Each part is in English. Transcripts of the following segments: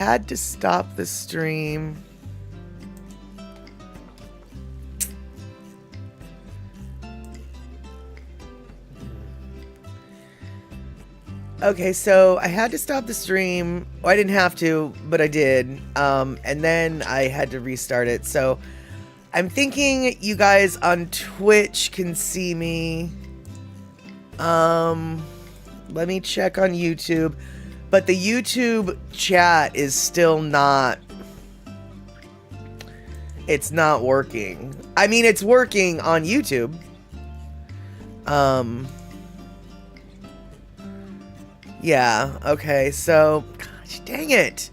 Had to stop the stream. Okay, so I had to stop the stream. Well, I didn't have to, but I did. And then I had to restart it. So I'm thinking you guys on Twitch can see me. Let me check on YouTube. But the YouTube chat is still not... It's not working. I mean, it's working on YouTube. Yeah, okay, so... Gosh, dang it!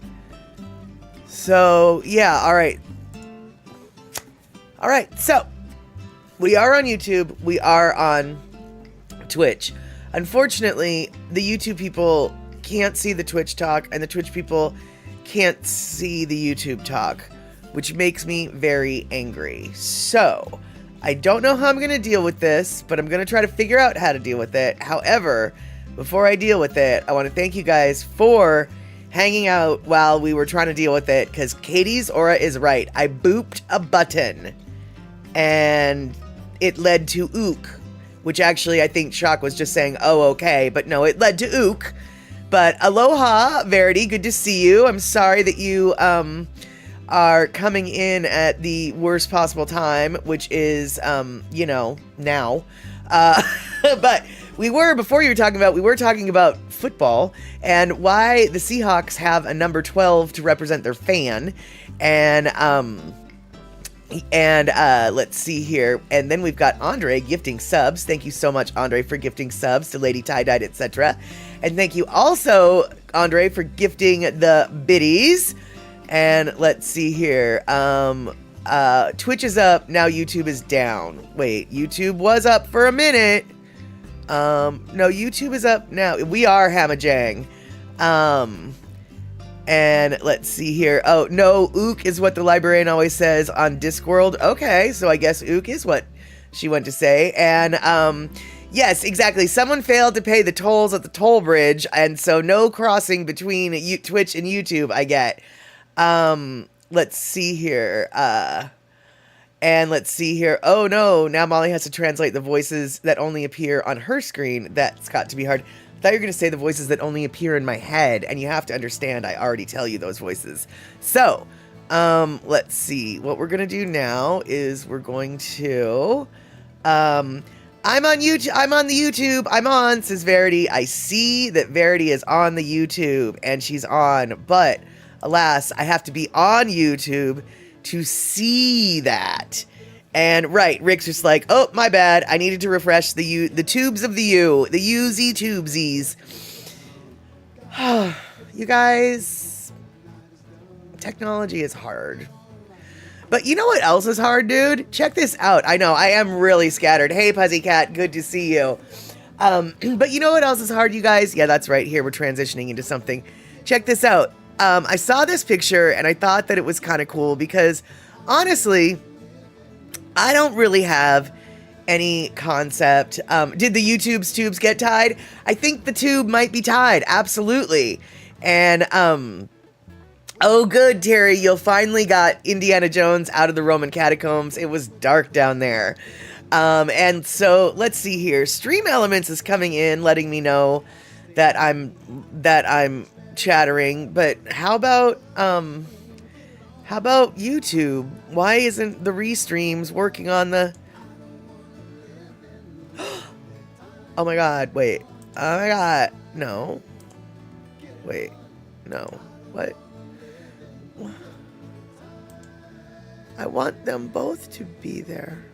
So, yeah, alright. Alright, so... We are on YouTube, we are on Twitch. Unfortunately, the YouTube people can't see the Twitch talk, and the Twitch people can't see the YouTube talk, which makes me very angry. So, I don't know how I'm going to deal with this, but I'm going to try to figure out how to deal with it. However, before I deal with it, I want to thank you guys for hanging out while we were trying to deal with it, because Katie's aura is right. I booped a button, and it led to ook, which actually I think Shock was just saying, oh, okay, but no, it led to ook. But aloha, Verity, good to see you. I'm sorry that you are coming in at the worst possible time, which is, you know, now. But we were talking about football and why the Seahawks have a number 12 to represent their fan. And let's see here. And then we've got Andre gifting subs. Thank you so much, Andre, for gifting subs to Lady Tie-Dyed, etc. And thank you also, Andre, for gifting the biddies. And let's see here. Twitch is up. Now YouTube is down. Wait, YouTube was up for a minute. No, YouTube is up now. We are Hamajang. And let's see here. Oh, no, ook is what the librarian always says on Discworld. Okay, so I guess ook is what she went to say. And, yes, exactly. Someone failed to pay the tolls at the toll bridge, and so no crossing between Twitch and YouTube, I get. Let's see here. And let's see here. Oh, no, now Molly has to translate the voices that only appear on her screen. That's got to be hard. I thought you were going to say the voices that only appear in my head, and you have to understand I already tell you those voices. So, let's see. What we're going to do now is we're going to... I'm on YouTube. I'm on the YouTube. I'm on, says Verity. I see that Verity is on the YouTube, and she's on, but alas, I have to be on YouTube to see that. And right, Rick's just like, oh, my bad. I needed to refresh the tubes of the UZ tubesies. You guys, technology is hard. But you know what else is hard, dude? Check this out. I know, I am really scattered. Hey, Puzzycat, good to see you. But you know what else is hard, you guys? Yeah, that's right. Here, we're transitioning into something. Check this out. I saw this picture, and I thought that it was kind of cool because, honestly, I don't really have any concept. Did the YouTube's tubes get tied? I think the tube might be tied. Absolutely. And, oh, good, Terry. You finally got Indiana Jones out of the Roman catacombs. It was dark down there. And so let's see here. Stream Elements is coming in, letting me know that I'm chattering. But how about YouTube? Why isn't the restreams working on the... Oh my god, wait. Oh my god. No. Wait. No. What? I want them both to be there.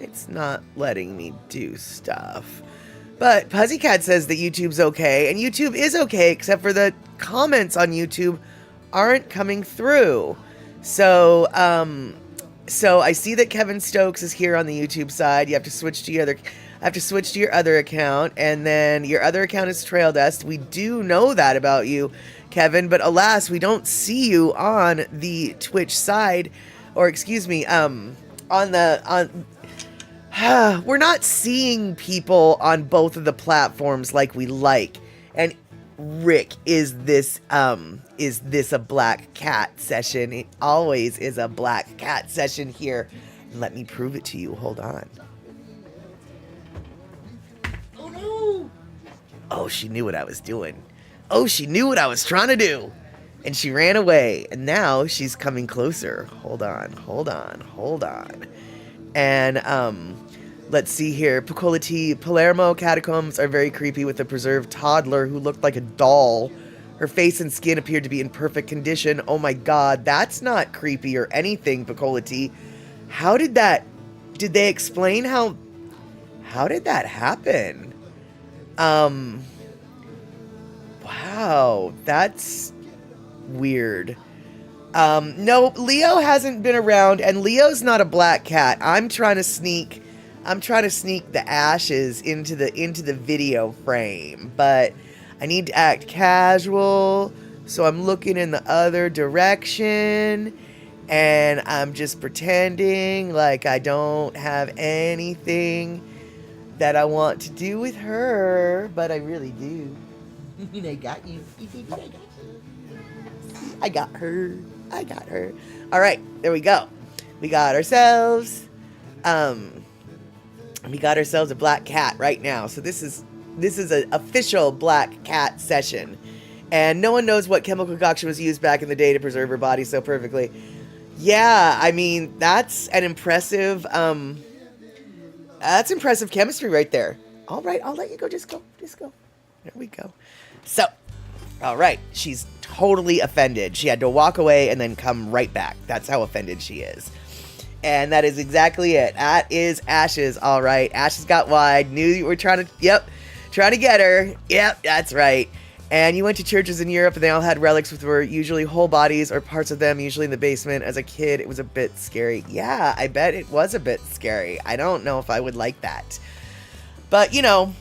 It's not letting me do stuff. But Puzzycat says that YouTube's okay, and YouTube is okay, except for the comments on YouTube aren't coming through. So, so I see that Kevin Stokes is here on the YouTube side. You have to switch to your other account, and then your other account is Trail Dust. We do know that about you, Kevin, but alas, we don't see you on the Twitch side, or excuse me, on we're not seeing people on both of the platforms like we like. And Rick, is this a black cat session? It always is a black cat session here. Let me prove it to you. Hold on. Oh no! Oh, she knew what I was doing. Oh, she knew what I was trying to do. And she ran away. And now she's coming closer. Hold on. And, let's see here. Piccolati, Palermo catacombs are very creepy with a preserved toddler who looked like a doll. Her face and skin appeared to be in perfect condition. Oh my god, that's not creepy or anything, Piccolati. How did they explain how did that happen? Wow, that's weird. No, Leo hasn't been around, and Leo's not a black cat. I'm trying to sneak the ashes into the video frame, but I need to act casual, so I'm looking in the other direction, and I'm just pretending like I don't have anything that I want to do with her, but I really do. I got you. I got her. All right, there we go. We got ourselves a black cat right now. So this is an official black cat session. And no one knows what chemical concoction was used back in the day to preserve her body so perfectly. Yeah, I mean, that's an impressive chemistry right there. All right, I'll let you go. Just go. There we go. So, all right, she's totally offended. She had to walk away and then come right back. That's how offended she is. And that is exactly it. That is Ashes, all right. Ashes got wide. Knew you were trying to get her. Yep, that's right. And you went to churches in Europe and they all had relics which were usually whole bodies or parts of them, usually in the basement. As a kid, it was a bit scary. Yeah, I bet it was a bit scary. I don't know if I would like that. But, you know,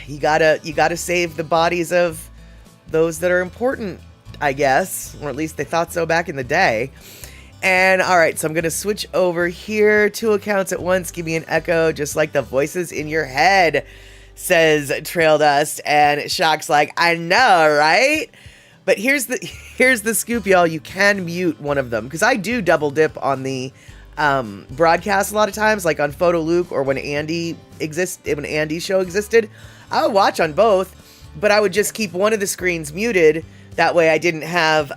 you gotta save the bodies of those that are important, I guess. Or at least they thought so back in the day. And alright, so I'm gonna switch over here. 2 accounts at once give me an echo, just like the voices in your head, says Trail Dust. And Shock's like, I know, right? But here's the scoop, y'all. You can mute one of them, because I do double dip on the broadcast a lot of times, like on Photo Luke or when Andy's show existed. I would watch on both, but I would just keep one of the screens muted. That way I didn't have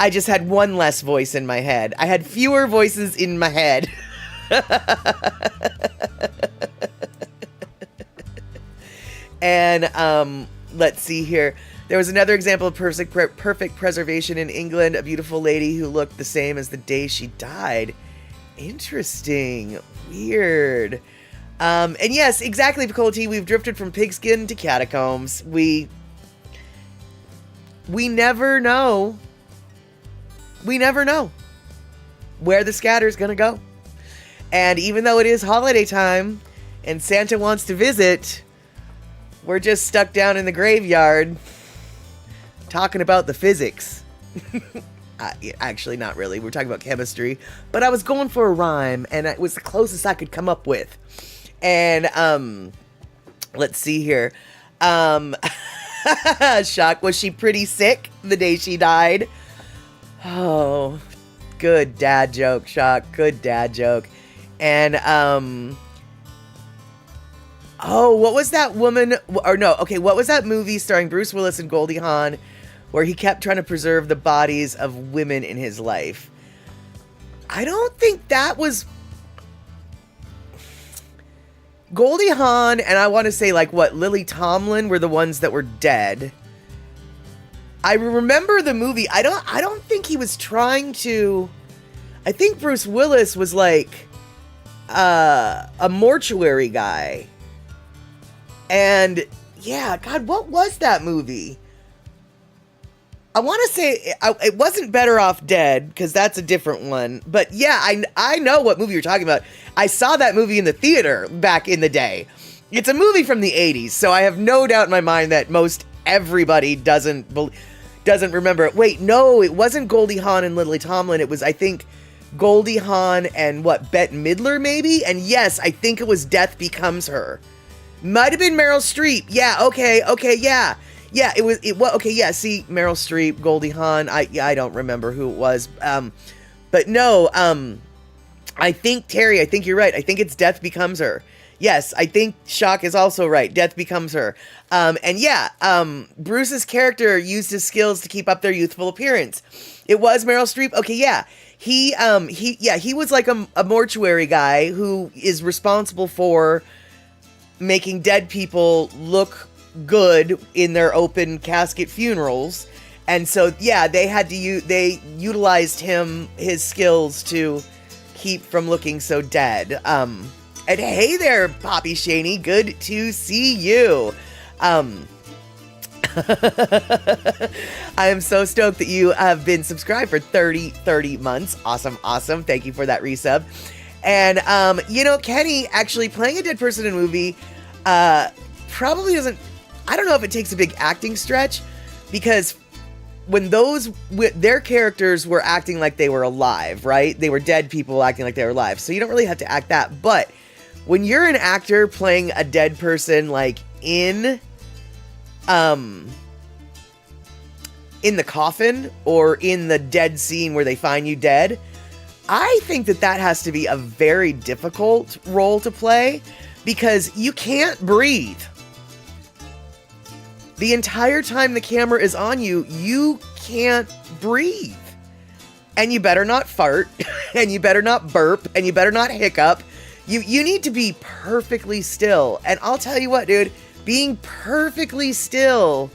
I just had one less voice in my head. I had fewer voices in my head. And let's see here. There was another example of perfect preservation in England. A beautiful lady who looked the same as the day she died. Interesting. Weird. And yes, exactly, Piccolati. We've drifted from pigskin to catacombs. We never know. We never know where the scatter's gonna go. And even though it is holiday time and Santa wants to visit, we're just stuck down in the graveyard talking about the physics. Actually, not really. We're talking about chemistry. But I was going for a rhyme, and it was the closest I could come up with. And, let's see here. Shock, was she pretty sick the day she died? Oh, good dad joke, Shock. Good dad joke. And, oh, what was that woman, or no, okay, what was that movie starring Bruce Willis and Goldie Hawn where he kept trying to preserve the bodies of women in his life? I don't think that was Goldie Hawn, and I want to say, like, what, Lily Tomlin were the ones that were dead. I remember the movie. I don't think he was trying to. I think Bruce Willis was like a mortuary guy. And yeah, God, what was that movie? I want to say it wasn't Better Off Dead, because that's a different one. But yeah, I know what movie you're talking about. I saw that movie in the theater back in the day. It's a movie from the 80s, so I have no doubt in my mind that most everybody doesn't remember it. Wait, no, it wasn't Goldie Hawn and Lily Tomlin. It was, I think, Goldie Hawn and Bette Midler maybe? And yes, I think it was Death Becomes Her. Might have been Meryl Streep. Yeah, okay, yeah. Yeah, it was, okay, yeah, see, Meryl Streep, Goldie Hawn, I don't remember who it was. But no, I think, Terry, I think you're right. I think it's Death Becomes Her. Yes, I think Shock is also right. Death Becomes Her. And yeah, Bruce's character used his skills to keep up their youthful appearance. It was Meryl Streep. Okay, yeah. He was like a mortuary guy who is responsible for making dead people look good in their open casket funerals. And so, yeah, they utilized his skills to keep from looking so dead. And hey there, Poppy Shaney, good to see you. I am so stoked that you have been subscribed for 30 months. Awesome. Thank you for that resub. And, Kenny actually playing a dead person in a movie, probably doesn't, I don't know if it takes a big acting stretch, because when their characters were acting like they were alive, right? They were dead people acting like they were alive. So you don't really have to act that. But when you're an actor playing a dead person, like in the coffin or in the dead scene where they find you dead, I think that has to be a very difficult role to play, because you can't breathe. The entire time the camera is on you, you can't breathe. And you better not fart, and you better not burp, and you better not hiccup. You need to be perfectly still. And I'll tell you what, dude, being perfectly still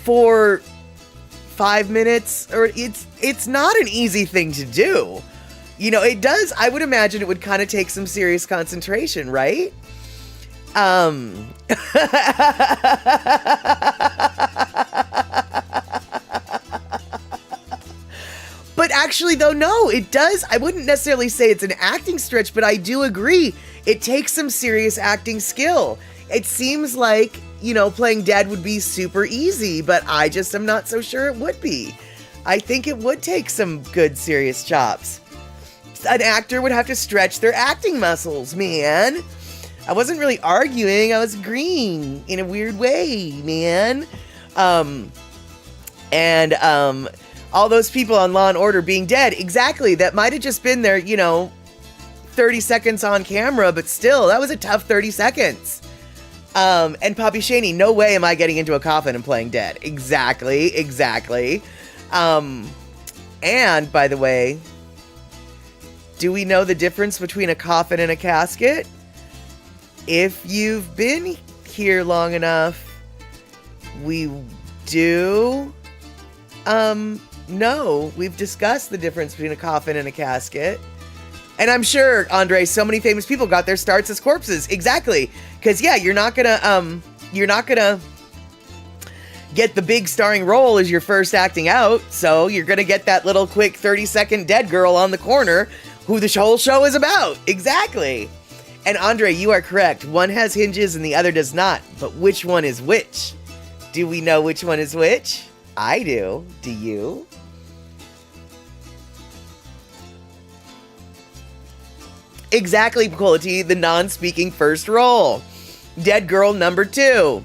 for 5 minutes, or it's not an easy thing to do. It does, I would imagine it would kind of take some serious concentration, right? But actually, though, no, it does. I wouldn't necessarily say it's an acting stretch, but I do agree. It takes some serious acting skill. It seems like, playing dead would be super easy, but I just am not so sure it would be. I think it would take some good, serious chops. An actor would have to stretch their acting muscles, man. I wasn't really arguing. I was agreeing in a weird way, man. All those people on Law & Order being dead, exactly. That might have just been their, 30 seconds on camera, but still, that was a tough 30 seconds. And Poppy Shaney, no way am I getting into a coffin and playing dead. Exactly. And, by the way, do we know the difference between a coffin and a casket? If you've been here long enough, we do. No, we've discussed the difference between a coffin and a casket. And I'm sure, Andre, so many famous people got their starts as corpses. Exactly. Because, yeah, you're not gonna get the big starring role as your first acting out. So you're gonna get that little quick 30-second dead girl on the corner who the whole show is about. Exactly. And Andre, you are correct. One has hinges and the other does not. But which one is which? Do we know which one is which? I do. Do you? Exactly, Quality, the non-speaking first role. Dead girl number 2.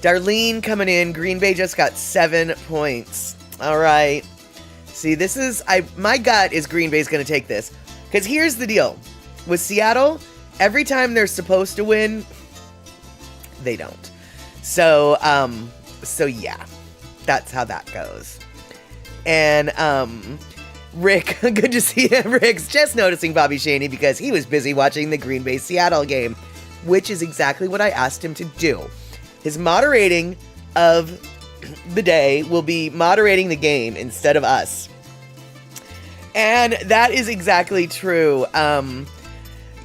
Darlene coming in. Green Bay just got 7 points. All right. See, this is... my gut is Green Bay's going to take this. Because here's the deal. With Seattle, every time they're supposed to win, they don't. So yeah. That's how that goes. And, Rick, good to see you. Rick's just noticing Bobby Shaney because he was busy watching the Green Bay Seattle game, which is exactly what I asked him to do. His moderating of the day will be moderating the game instead of us. And that is exactly true.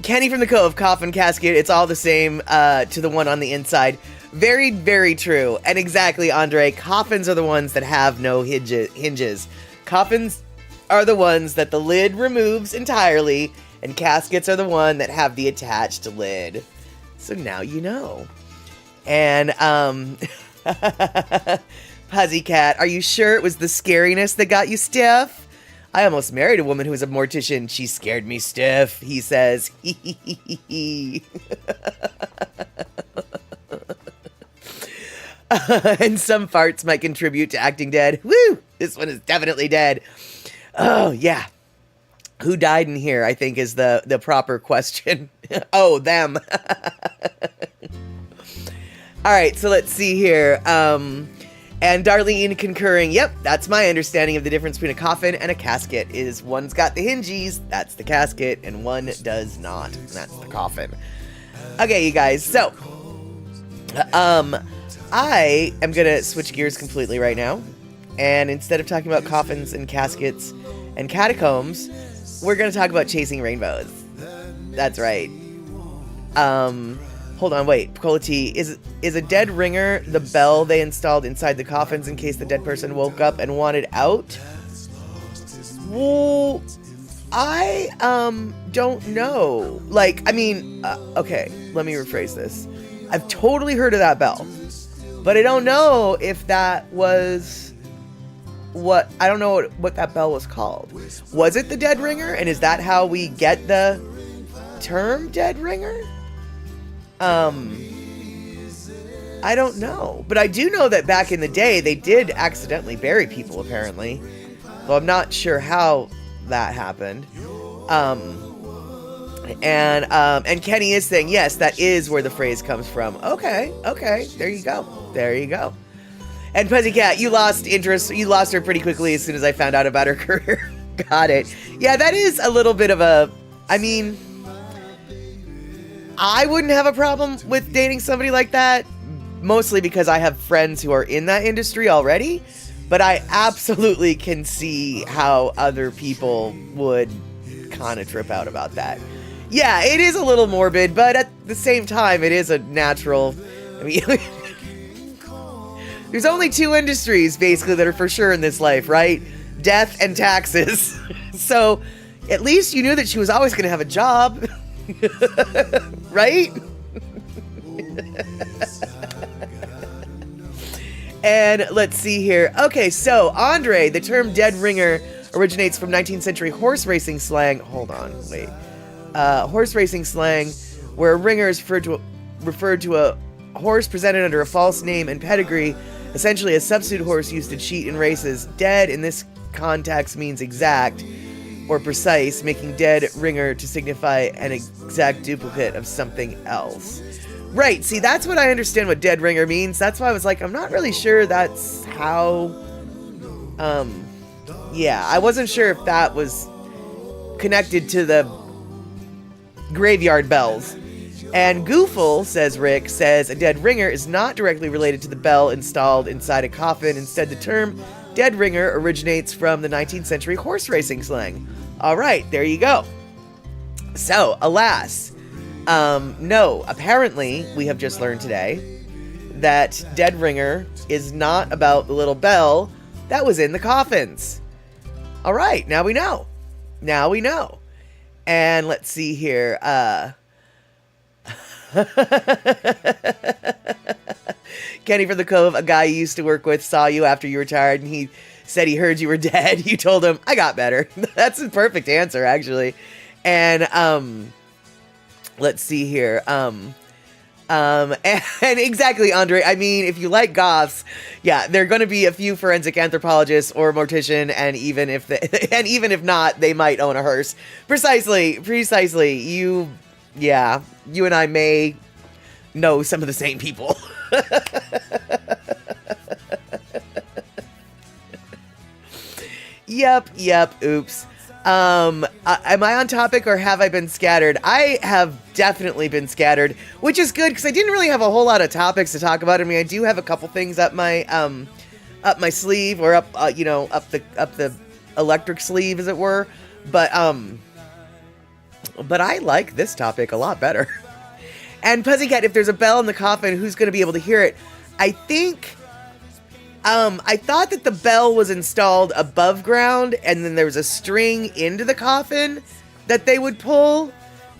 Kenny from the Cove, coffin, casket, it's all the same to the one on the inside. Very, very true. And exactly, Andre, coffins are the ones that have no hinges. Coffins are the ones that the lid removes entirely, and caskets are the one that have the attached lid. So now you know. And, Puzzy Cat, are you sure it was the scariness that got you stiff? I almost married a woman who was a mortician. She scared me stiff, he says. And some farts might contribute to acting dead. Woo! This one is definitely dead. Oh, yeah. Who died in here, I think, is the proper question. Oh, them. All right, so let's see here. And Darlene concurring, yep, that's my understanding of the difference between a coffin and a casket, is one's got the hinges, that's the casket, and one does not, and that's the coffin. Okay, you guys, so, I am gonna switch gears completely right now, and instead of talking about coffins and caskets and catacombs, we're gonna talk about chasing rainbows. That's right. Hold on, wait. Cola T, is a dead ringer the bell they installed inside the coffins in case the dead person woke up and wanted out? Well, I, don't know. Like, I mean, okay, let me rephrase this. I've totally heard of that bell, but I don't know if that was I don't know what that bell was called. Was it the dead ringer? And is that how we get the term dead ringer? I don't know. But I do know that back in the day, they did accidentally bury people, apparently. Well, I'm not sure how that happened. And Kenny is saying, yes, that is where the phrase comes from. Okay, there you go. And Pussycat, you lost interest. You lost her pretty quickly as soon as I found out about her career. Got it. Yeah, that is a little bit of a... I mean, I wouldn't have a problem with dating somebody like that, mostly because I have friends who are in that industry already, but I absolutely can see how other people would kind of trip out about that. Yeah, it is a little morbid, but at the same time, it is a natural... I mean... There's only two industries, basically, that are for sure in this life, right? Death and taxes. So, at least you knew that she was always going to have a job. Right? And let's see here. Okay, so, Andre, the term dead ringer originates from 19th century horse racing slang. Hold on, wait. Horse racing slang, where a ringer is referred to a horse presented under a false name and pedigree, essentially a substitute horse used to cheat in races. Dead in this context means exact or precise, making dead ringer to signify an exact duplicate of something else. Right, see, that's what I understand what dead ringer means. That's why I was like, I'm not really sure that's how... yeah, I wasn't sure if that was connected to the graveyard bells. And Goofle, says Rick, says a dead ringer is not directly related to the bell installed inside a coffin. Instead, the term dead ringer originates from the 19th century horse racing slang. All right, there you go. So, alas, no, apparently, we have just learned today that dead ringer is not about the little bell that was in the coffins. All right, now we know. Now we know. And let's see here. Kenny from the Cove, a guy you used to work with, saw you after you retired, and he said he heard you were dead. You told him, I got better. That's a perfect answer, actually. And, let's see here. And exactly, Andre. I mean, if you like goths, yeah, there are going to be a few forensic anthropologists or a mortician, and even if not, they might own a hearse. Precisely. You and I may know some of the same people. Yep, oops. Am I on topic or have I been scattered? I have definitely been scattered, which is good because I didn't really have a whole lot of topics to talk about. I mean, I do have a couple things up my sleeve, or up the electric sleeve, as it were. But I like this topic a lot better. And Pussycat, if there's a bell in the coffin, who's going to be able to hear it? I think, I thought that the bell was installed above ground and then there was a string into the coffin that they would pull.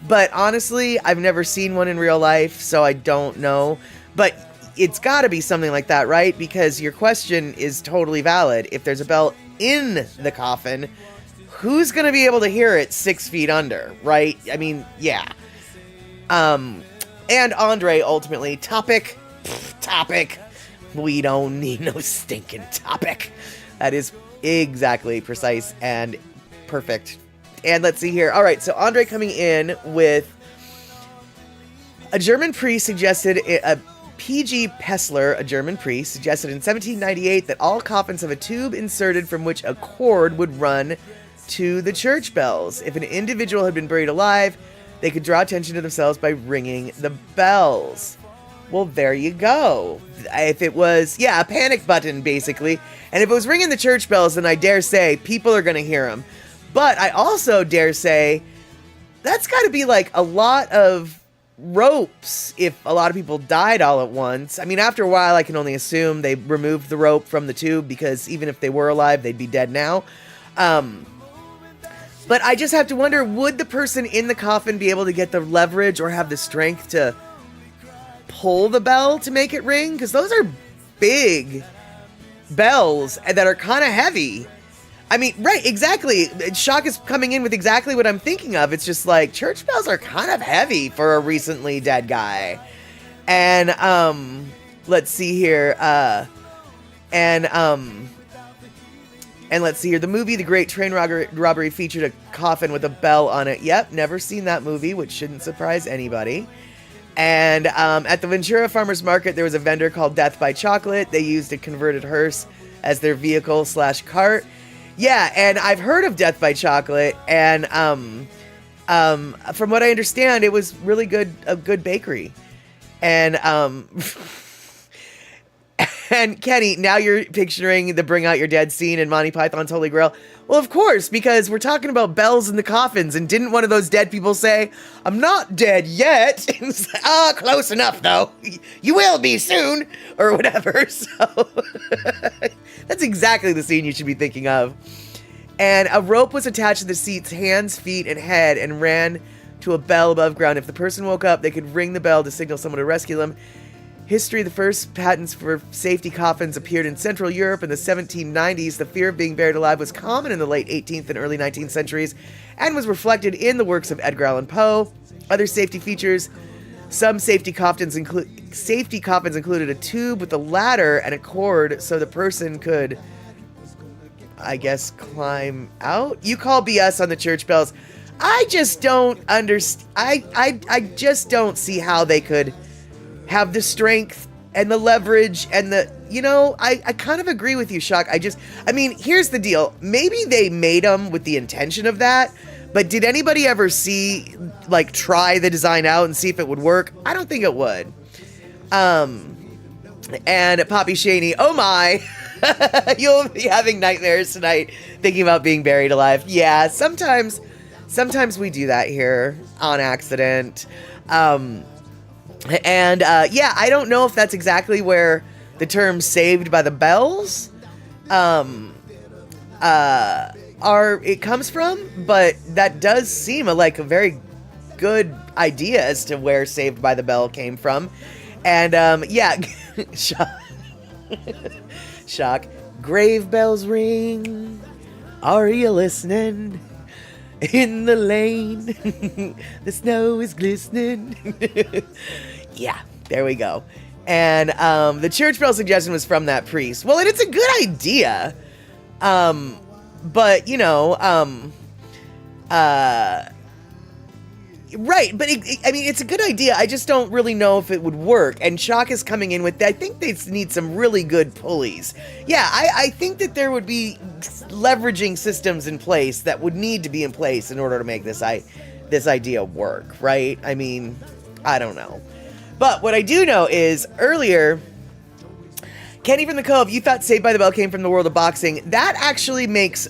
But honestly, I've never seen one in real life, so I don't know. But it's got to be something like that, right? Because your question is totally valid. If there's a bell in the coffin, who's going to be able to hear it 6 feet under, right? I mean, yeah. And Andre, ultimately, topic. We don't need no stinking topic. That is exactly precise and perfect. And let's see here. All right, so Andre coming in with a German priest suggested, P.G. Pessler, a German priest, suggested in 1798 that all coffins have a tube inserted from which a cord would run to the church bells. If an individual had been buried alive, they could draw attention to themselves by ringing the bells. Well, there you go. If it was, a panic button, basically. And if it was ringing the church bells, then I dare say people are going to hear them. But I also dare say that's got to be like a lot of ropes if a lot of people died all at once. I mean, after a while, I can only assume they removed the rope from the tube, because even if they were alive, they'd be dead now. But I just have to wonder, would the person in the coffin be able to get the leverage or have the strength to pull the bell to make it ring? Because those are big bells that are kind of heavy. I mean, right, exactly. Shock is coming in with exactly what I'm thinking of. It's just like, church bells are kind of heavy for a recently dead guy. And, let's see here. And let's see here. The movie, The Great Train Robbery, featured a coffin with a bell on it. Yep, never seen that movie, which shouldn't surprise anybody. And at the Ventura Farmers Market, there was a vendor called Death by Chocolate. They used a converted hearse as their vehicle/cart. Yeah, and I've heard of Death by Chocolate, and from what I understand, it was really good, a good bakery. And and Kenny, now you're picturing the Bring Out Your Dead scene in Monty Python's Holy Grail. Well, of course, because we're talking about bells in the coffins, and didn't one of those dead people say, "I'm not dead yet"? Close enough, though. You will be soon, or whatever. So that's exactly the scene you should be thinking of. And a rope was attached to the seat's hands, feet, and head, and ran to a bell above ground. If the person woke up, they could ring the bell to signal someone to rescue them. History: the first patents for safety coffins appeared in Central Europe in the 1790s. The fear of being buried alive was common in the late 18th and early 19th centuries, and was reflected in the works of Edgar Allan Poe. Other safety features: some safety coffins included a tube with a ladder and a cord, so the person could, I guess, climb out. You call BS on the church bells. I just don't understand. I just don't see how they could have the strength and the leverage and the, I kind of agree with you, Shock. I mean, here's the deal. Maybe they made them with the intention of that, but did anybody ever try the design out and see if it would work? I don't think it would. And Poppy Shaney, oh my, you'll be having nightmares tonight thinking about being buried alive. Yeah, sometimes we do that here on accident. I don't know if that's exactly where the term "saved by the bells" it comes from, but that does seem like a very good idea as to where "Saved by the Bell" came from. And shock. Grave bells ring. Are you listening? In the lane, the snow is glistening. Yeah, there we go. And the church bell suggestion was from that priest. Well, and it's a good idea. But, right, but it's a good idea. I just don't really know if it would work. And Shock is coming in with, I think they need some really good pulleys. Yeah, I think that there would be leveraging systems in place that would need to be in place in order to make this idea work, right? I mean, I don't know. But what I do know is, earlier, Kenny from the Cove, you thought Saved by the Bell came from the world of boxing. That actually makes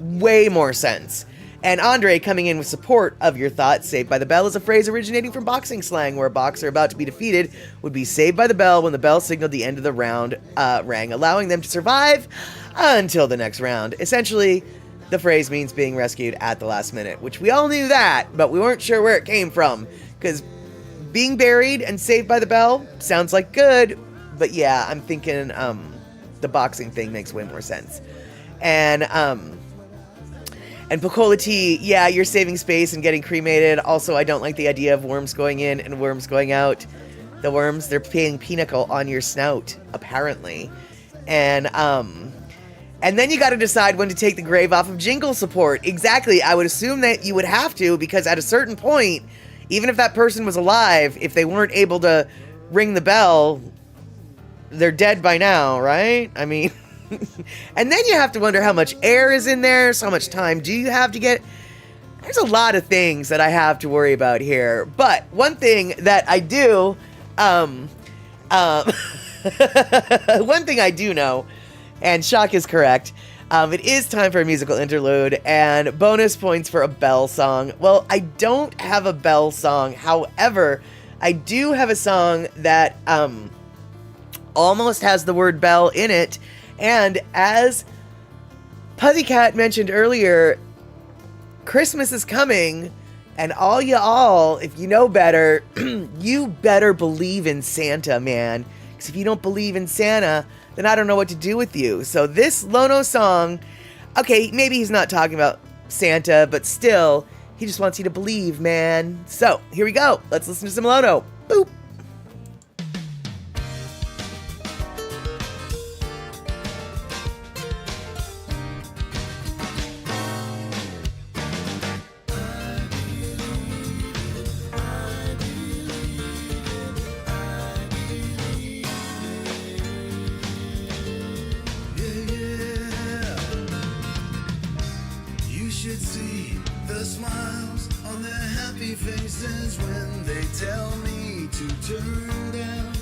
way more sense. And Andre coming in with support of your thought. Saved by the bell is a phrase originating from boxing slang, where a boxer about to be defeated would be saved by the bell when the bell signaled the end of the round rang, allowing them to survive until the next round. Essentially, the phrase means being rescued at the last minute, which we all knew that, but we weren't sure where it came from, because being buried and saved by the bell sounds like good, but yeah, I'm thinking the boxing thing makes way more sense. And And Pecola tea, yeah, you're saving space and getting cremated. Also, I don't like the idea of worms going in and worms going out. The worms, they're paying pinnacle on your snout, apparently. And then you got to decide when to take the grave off of jingle support. Exactly. I would assume that you would have to, because at a certain point, even if that person was alive, if they weren't able to ring the bell, they're dead by now, right? I mean, and then you have to wonder how much air is in there, so how much time do you have to get. There's a lot of things that I have to worry about here. But one thing that I do, one thing I do know, and Shock is correct, it is time for a musical interlude, and bonus points for a Belle song. Well, I don't have a Belle song. However, I do have a song that almost has the word Belle in it. And as Puzzycat mentioned earlier, Christmas is coming, and all y'all, if you know better, you better believe in Santa, man. Because if you don't believe in Santa, then I don't know what to do with you. So this Lono song, okay, maybe he's not talking about Santa, but still, he just wants you to believe, man. So here we go. Let's listen to some Lono. Boop. Faces when they tell me to turn down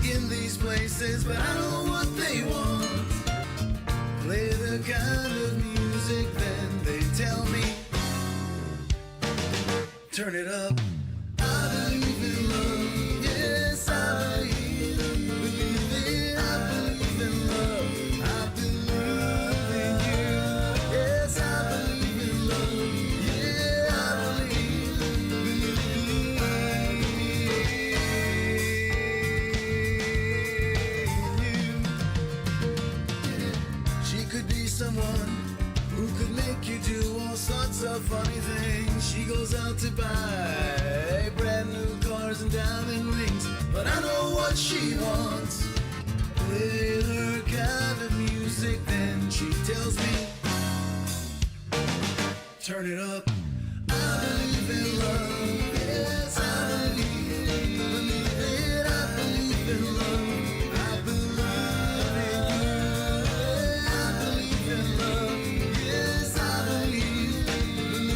in these places, but I know what they want. Play the kind of music, then they tell me turn it up. I believe in love, yes, I believe it. I believe in love, I believe in you. Yes, I believe in love, yeah, I believe. Someone who could make you do all sorts of funny things. She goes out to buy brand new cars and diamond rings, but I know what she wants. Play her kind of music, then she tells me turn it up. I believe in love, yes, I believe it. I believe in love, I believe in you. I believe in love, yes, I believe in you.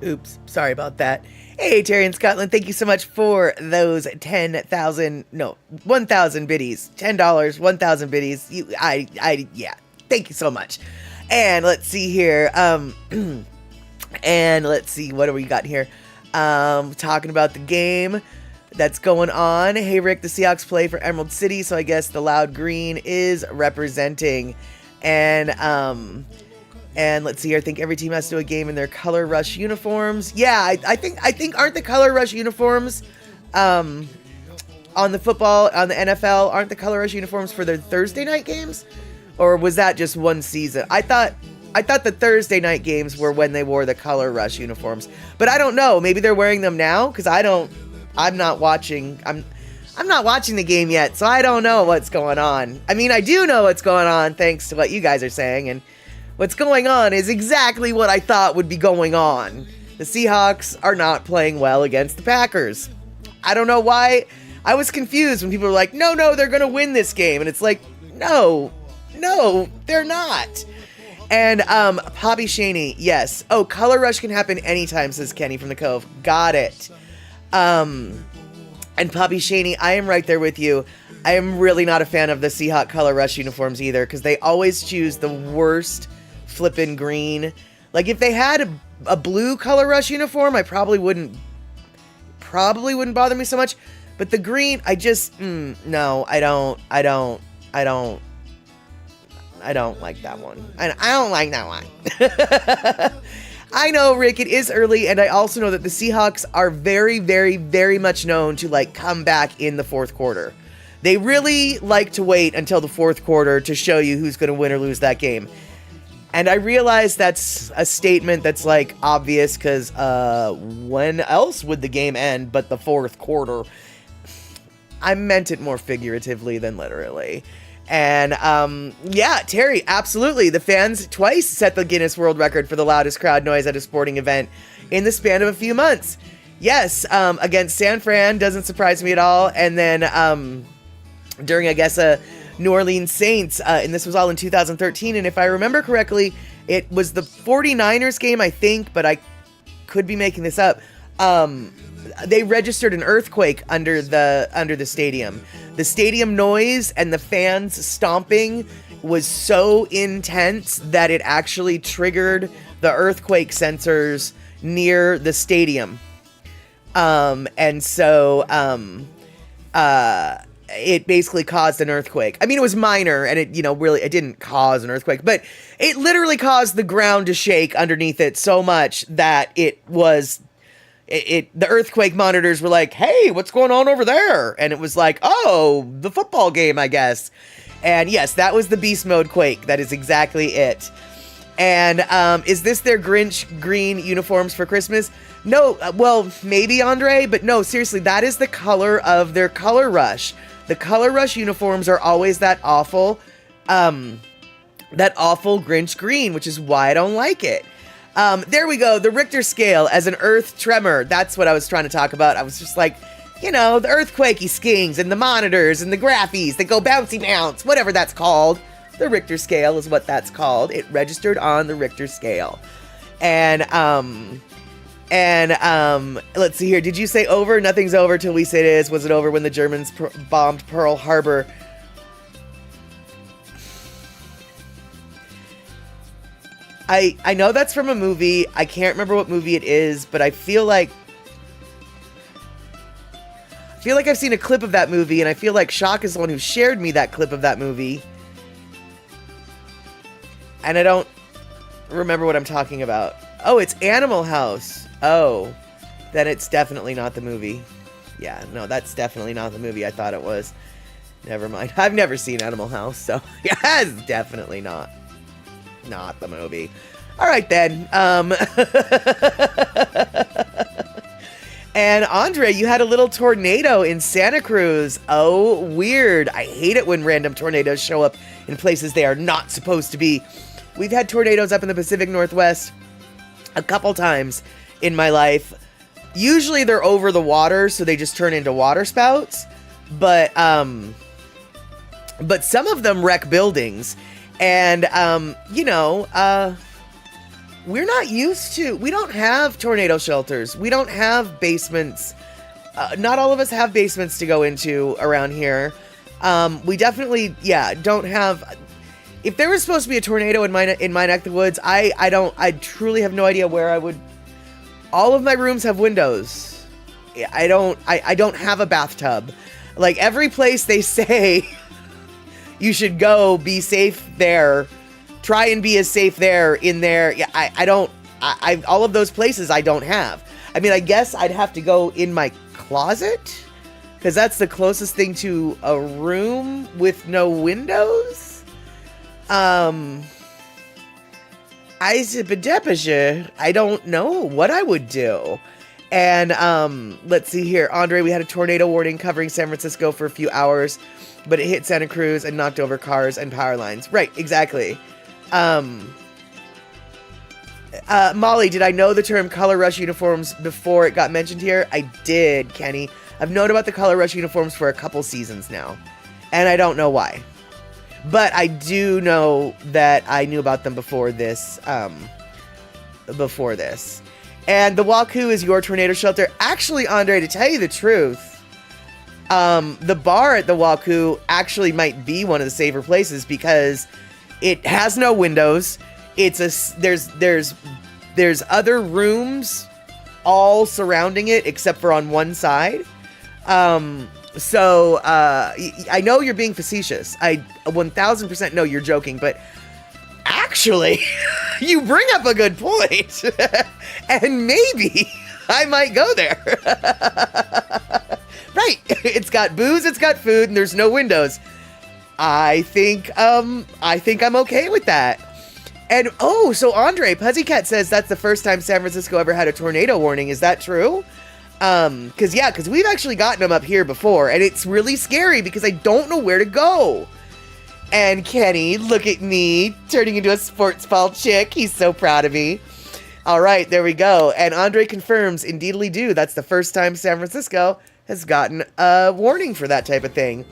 Oops, sorry about that. Hey, Terry in Scotland, thank you so much for those 1,000 biddies. $10, 1,000 biddies. Yeah, thank you so much. And let's see here. And let's see, what do we got here? Talking about the game that's going on. Hey, Rick, the Seahawks play for Emerald City, so I guess the loud green is representing. And let's see here. I think every team has to do a game in their Color Rush uniforms. Yeah, I think aren't the Color Rush uniforms on the football, on the NFL, aren't the Color Rush uniforms for their Thursday night games? Or was that just one season? I thought the Thursday night games were when they wore the Color Rush uniforms. But I don't know. Maybe they're wearing them now, because I'm not watching the game yet, so I don't know what's going on. I mean, I do know what's going on thanks to what you guys are saying, and what's going on is exactly what I thought would be going on. The Seahawks are not playing well against the Packers. I don't know why. I was confused when people were like, no, they're going to win this game. And it's like, no, they're not. And Poppy Shaney, yes. Oh, Color Rush can happen anytime, says Kenny from the Cove. Got it. And Poppy Shaney, I am right there with you. I am really not a fan of the Seahawk Color Rush uniforms either, because they always choose the worst flippin' green. Like, if they had a blue Color Rush uniform, I probably wouldn't bother me so much. But the green, I just, no, I don't like that one. I don't like that one. I know, Rick, it is early, and I also know that the Seahawks are very, very, very much known to, like, come back in the fourth quarter. They really like to wait until the fourth quarter to show you who's going to win or lose that game. And I realize that's a statement that's, like, obvious, because when else would the game end but the fourth quarter? I meant it more figuratively than literally. And, yeah, Terry, absolutely. The fans twice set the Guinness World Record for the loudest crowd noise at a sporting event in the span of a few months. Yes, against San Fran, doesn't surprise me at all. And then, during, I guess, a New Orleans Saints, and this was all in 2013, and if I remember correctly, it was the 49ers game, I think, but I could be making this up. They registered an earthquake under the stadium. The stadium noise and the fans stomping was so intense that it actually triggered the earthquake sensors near the stadium. And so it basically caused an earthquake. I mean, it was minor, and it didn't cause an earthquake, but it literally caused the ground to shake underneath it so much that the earthquake monitors were like, hey, what's going on over there? And it was like, oh, the football game, I guess. And yes, that was the beast mode quake. That is exactly it. And is this their Grinch green uniforms for Christmas? No, well, maybe, Andre, but no, seriously, that is the color of their Color Rush. The Color Rush uniforms are always that awful Grinch green, which is why I don't like it. There we go. The Richter scale as an earth tremor. That's what I was trying to talk about. I was just like, the earthquakey skings and the monitors and the graphies that go bouncy bounce, whatever that's called. The Richter scale is what that's called. It registered on the Richter scale. And let's see here. Did you say over? Nothing's over till we say it is. Was it over when the Germans bombed Pearl Harbor? I know that's from a movie. I can't remember what movie it is, but I feel like I've seen a clip of that movie, and I feel like Shock is the one who shared me that clip of that movie. And I don't remember what I'm talking about. Oh, it's Animal House. Oh, then it's definitely not the movie. Yeah, no, that's definitely not the movie I thought it was. Never mind. I've never seen Animal House, so yeah, it's definitely not the movie. All right, then. And Andre, you had a little tornado in Santa Cruz. Oh, weird. I hate it when random tornadoes show up in places they are not supposed to be. We've had tornadoes up in the Pacific Northwest a couple times in my life. Usually they're over the water, so they just turn into water spouts. But some of them wreck buildings. And, we're not used to, we don't have tornado shelters. We don't have basements. Not all of us have basements to go into around here. We definitely, don't have, if there was supposed to be a tornado in my neck of the woods, I truly have no idea where I would. All of my rooms have windows. I don't have a bathtub. Like, every place they say you should go, be safe there. Try and be as safe there in there. Yeah, I all of those places I don't have. I mean, I guess I'd have to go in my closet, because that's the closest thing to a room with no windows. I don't know what I would do. And let's see here. Andre, we had a tornado warning covering San Francisco for a few hours, but it hit Santa Cruz and knocked over cars and power lines. Right, exactly. Molly, did I know the term Color Rush uniforms before it got mentioned here? I did, Kenny. I've known about the Color Rush uniforms for a couple seasons now, and I don't know why. But I do know that I knew about them before this. And the Waku is your tornado shelter. Actually, Andre, to tell you the truth, the bar at the Waku actually might be one of the safer places, because it has no windows. There's other rooms all surrounding it except for on one side. So I know you're being facetious. I 1000% know you're joking, but actually, you bring up a good point. And maybe I might go there. Right. It's got booze, it's got food, and there's no windows. I think I'm okay with that. And so Andre, Puzzycat says that's the first time San Francisco ever had a tornado warning. Is that true? Because we've actually gotten them up here before, and it's really scary because I don't know where to go. And Kenny, look at me, turning into a sports ball chick. He's so proud of me. All right, there we go. And Andre confirms, indeedly do. That's the first time San Francisco has gotten a warning for that type of thing.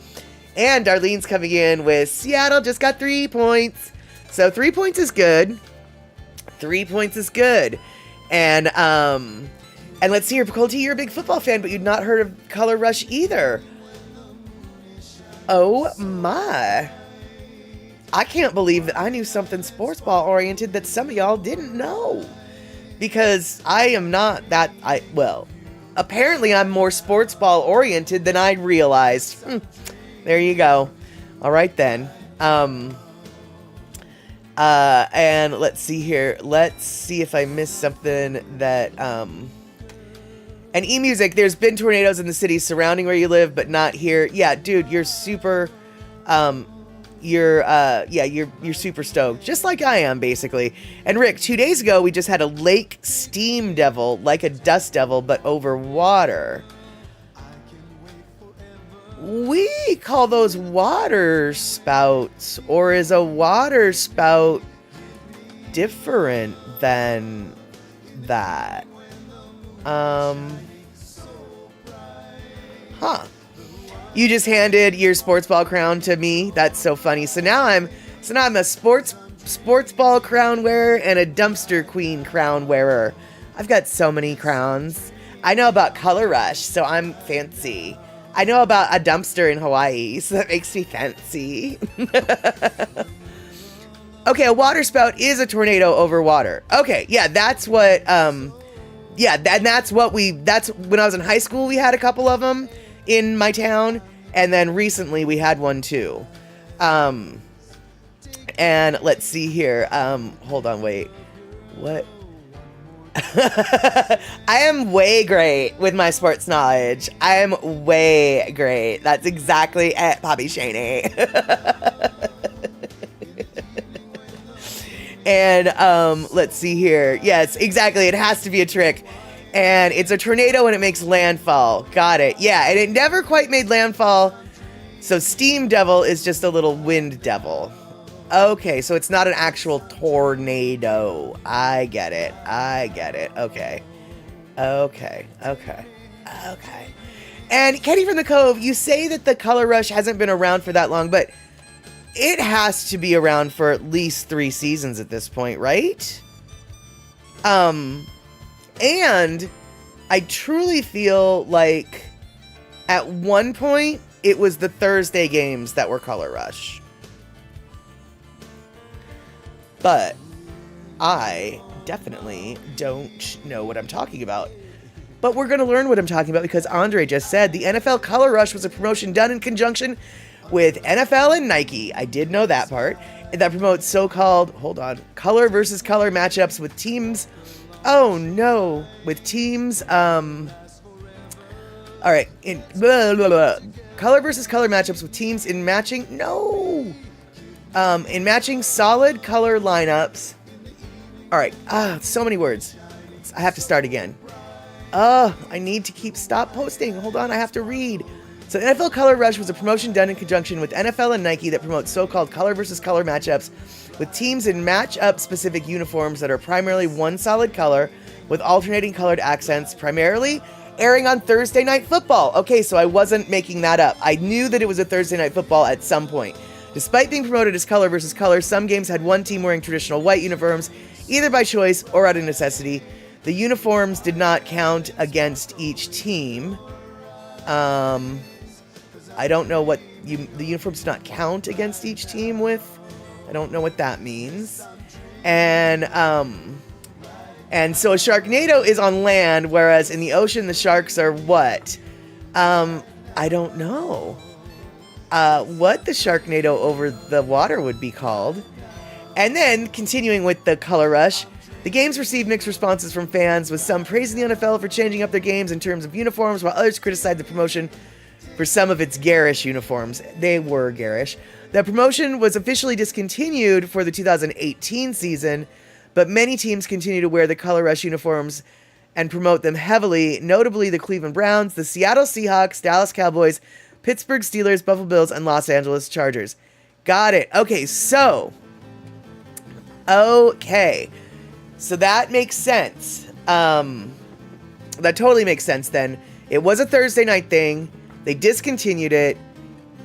And Darlene's coming in with Seattle just got 3 points. So 3 points is good. 3 points is good. And let's see here, Colty, you're a big football fan, but you'd not heard of Color Rush either. Oh my. I can't believe that I knew something sports ball oriented that some of y'all didn't know. Because I am not that, apparently I'm more sports ball oriented than I realized. There you go. All right then. And let's see here. Let's see if I missed something that, and eMusic, there's been tornadoes in the city surrounding where you live, but not here. Yeah, dude, you're super, you're super stoked, just like I am, basically. And Rick, 2 days ago, we just had a lake steam devil, like a dust devil, but over water. We call those water spouts, or is a water spout different than that? You just handed your sports ball crown to me. That's so funny. So now I'm a sports ball crown wearer and a dumpster queen crown wearer. I've got so many crowns. I know about Color Rush, so I'm fancy. I know about a dumpster in Hawaii, so that makes me fancy. Okay, a water spout is a tornado over water. Okay, yeah, that's what, that's when I was in high school, we had a couple of them in my town, and then recently we had one too. And let's see here, hold on, wait, what? I am way great with my sports knowledge. I am way great. That's exactly it, Poppy Shaney. And let's see here. Yes, exactly. It has to be a trick. And it's a tornado and it makes landfall. Got it. Yeah, and it never quite made landfall. So Steam Devil is just a little wind devil. Okay, so it's not an actual tornado. I get it. Okay. And Kenny from the Cove, you say that the Color Rush hasn't been around for that long, but it has to be around for at least 3 seasons at this point, right? And I truly feel like at one point it was the Thursday games that were Color Rush. But I definitely don't know what I'm talking about. But we're going to learn what I'm talking about because Andre just said the NFL Color Rush was a promotion done in conjunction with NFL and Nike. I did know that part. That promotes so-called, color versus color matchups with teams. Oh no, with teams. All right, color versus color matchups with teams in matching. No, in matching solid color lineups. All right, so many words. I have to start again. I need to stop posting. Hold on, I have to read. So NFL Color Rush was a promotion done in conjunction with NFL and Nike that promotes so-called color versus color matchups with teams in match-up specific uniforms that are primarily one solid color with alternating colored accents, primarily airing on Thursday Night Football. Okay, so I wasn't making that up. I knew that it was a Thursday Night Football at some point. Despite being promoted as color versus color, some games had one team wearing traditional white uniforms, either by choice or out of necessity. The uniforms did not count against each team. I don't know what the uniforms do not count against each team with. I don't know what that means. And so a Sharknado is on land, whereas in the ocean the sharks are what? I don't know what the Sharknado over the water would be called. And then continuing with the Color Rush, the games received mixed responses from fans, with some praising the NFL for changing up their games in terms of uniforms, while others criticized the promotion for some of its garish uniforms. They were garish. The promotion was officially discontinued for the 2018 season, but many teams continue to wear the Color Rush uniforms and promote them heavily, notably the Cleveland Browns, the Seattle Seahawks, Dallas Cowboys, Pittsburgh Steelers, Buffalo Bills, and Los Angeles Chargers. Got it. Okay, so that makes sense. That totally makes sense then. It was a Thursday night thing. They discontinued it,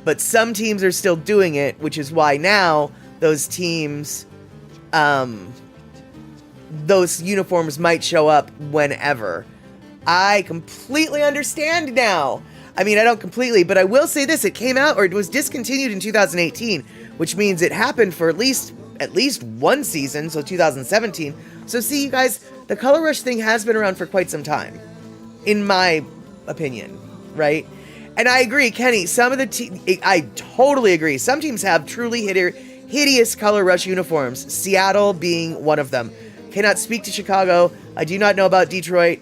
but some teams are still doing it, which is why now those teams, those uniforms might show up whenever. I completely understand now. I mean, I don't completely, but I will say this. It came out, or it was discontinued in 2018, which means it happened for at least one season, so 2017. So see, you guys, the Color Rush thing has been around for quite some time, in my opinion, right? And I agree, Kenny, some of the I totally agree. Some teams have truly hideous Color Rush uniforms, Seattle being one of them. Cannot speak to Chicago. I do not know about Detroit.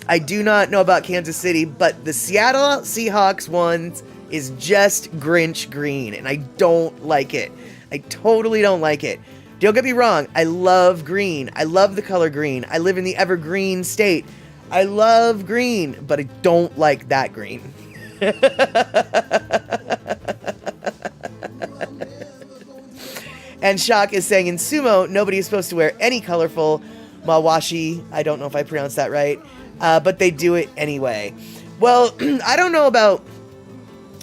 I do not know about Kansas City, but the Seattle Seahawks ones is just Grinch green, and I don't like it. I totally don't like it. Don't get me wrong, I love green. I love the color green. I live in the evergreen state. I love green, but I don't like that green. And Shock is saying in sumo, nobody is supposed to wear any colorful mawashi. I don't know if I pronounced that right, but they do it anyway. Well, I don't know about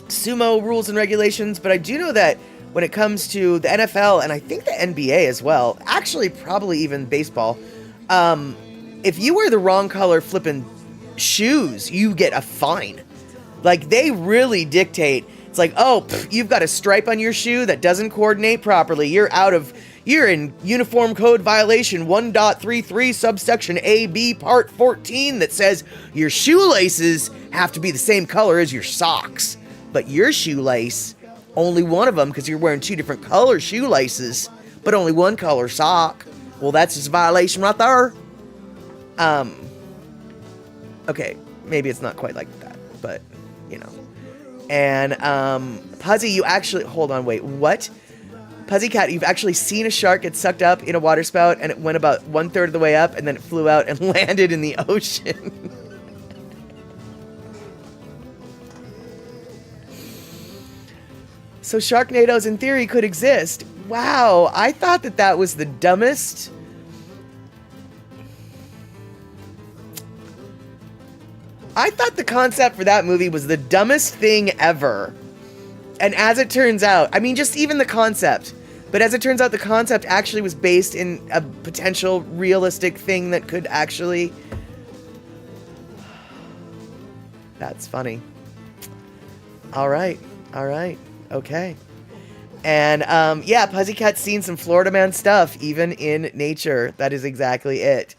sumo rules and regulations, but I do know that when it comes to the NFL, and I think the NBA as well, actually probably even baseball, if you wear the wrong color flipping shoes, you get a fine. Like, they really dictate. It's like, you've got a stripe on your shoe that doesn't coordinate properly. You're in Uniform Code Violation 1.33 subsection AB part 14 that says your shoelaces have to be the same color as your socks. But your shoelace, only one of them, because you're wearing two different color shoelaces, but only one color sock. Well, that's just a violation right there. Okay, maybe it's not quite like that, but, you know. And, Puzzy, you actually, hold on, wait, what? Puzzy Cat, you've actually seen a shark get sucked up in a water spout, and it went about 1/3 of the way up, and then it flew out and landed in the ocean. So Sharknadoes, in theory, could exist. Wow, I thought that was the dumbest. I thought the concept for that movie was the dumbest thing ever. And as it turns out, I mean, just even the concept. But as it turns out, the concept actually was based in a potential realistic thing that could actually... That's funny. All right. Okay. And yeah, Puzzycat's seen some Florida Man stuff, even in nature. That is exactly it.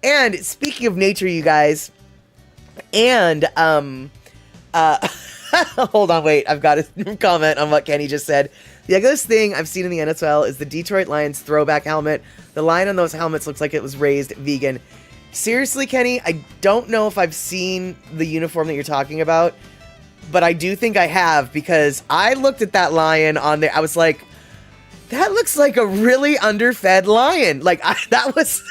And speaking of nature, you guys, and hold on, wait, I've got a comment on what Kenny just said. The ugliest thing I've seen in the NFL is the Detroit Lions throwback helmet. The line on those helmets looks like it was raised vegan. Seriously, Kenny, I don't know if I've seen the uniform that you're talking about, but I do think I have, because I looked at that lion on there. I was like, that looks like a really underfed lion. Like, that was...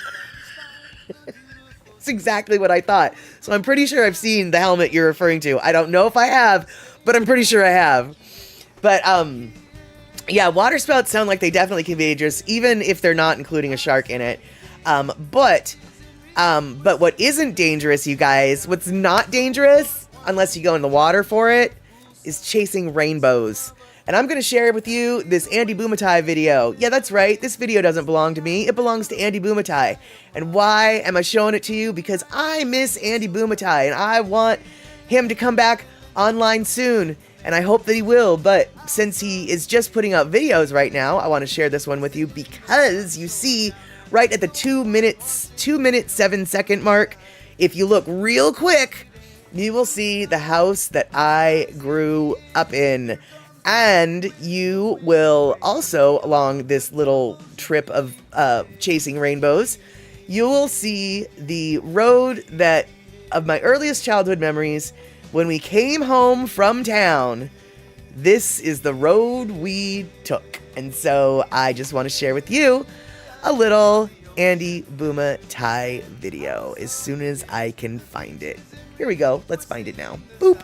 That's exactly what I thought. So I'm pretty sure I've seen the helmet you're referring to. I don't know if I have, but I'm pretty sure I have. But, yeah, water spouts sound like they definitely can be dangerous, even if they're not including a shark in it. But what isn't dangerous, you guys, what's not dangerous, unless you go in the water for it, is chasing rainbows. And I'm going to share with you this Andy Bumatai video. Yeah, that's right. This video doesn't belong to me. It belongs to Andy Bumatai. And why am I showing it to you? Because I miss Andy Bumatai, and I want him to come back online soon. And I hope that he will. But since he is just putting out videos right now, I want to share this one with you, because you see right at the 2 minutes 7 second mark, if you look real quick, you will see the house that I grew up in. And you will also, along this little trip of chasing rainbows, you will see the road that, of my earliest childhood memories, when we came home from town, this is the road we took. And so I just want to share with you a little Andy Bumatai video as soon as I can find it. Here we go. Let's find it now. Boop.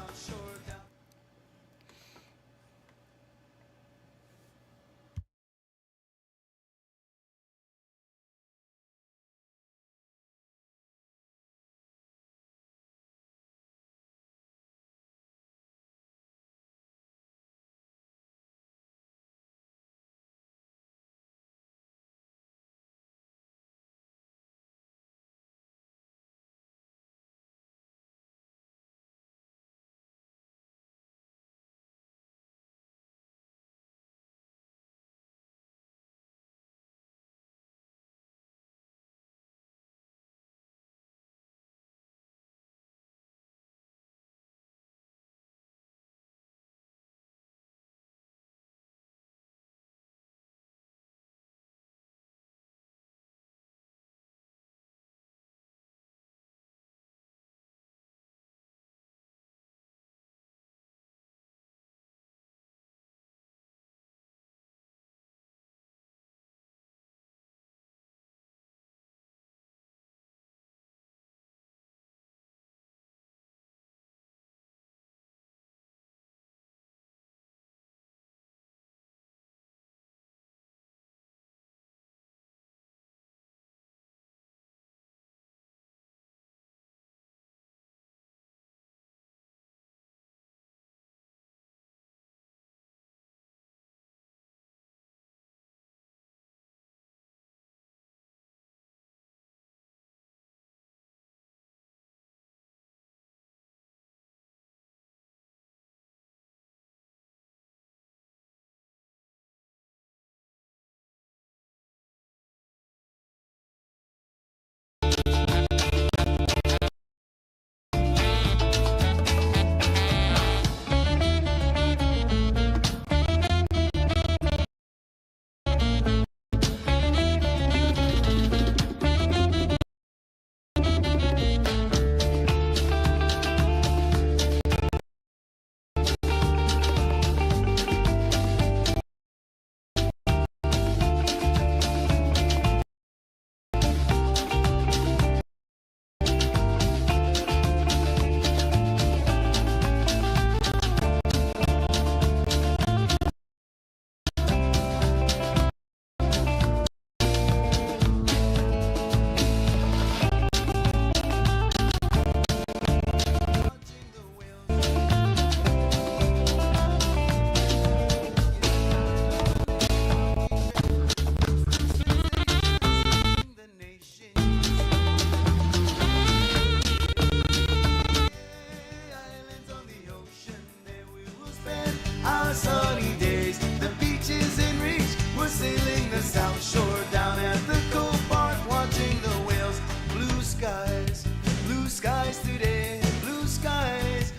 blue skies today, blue skies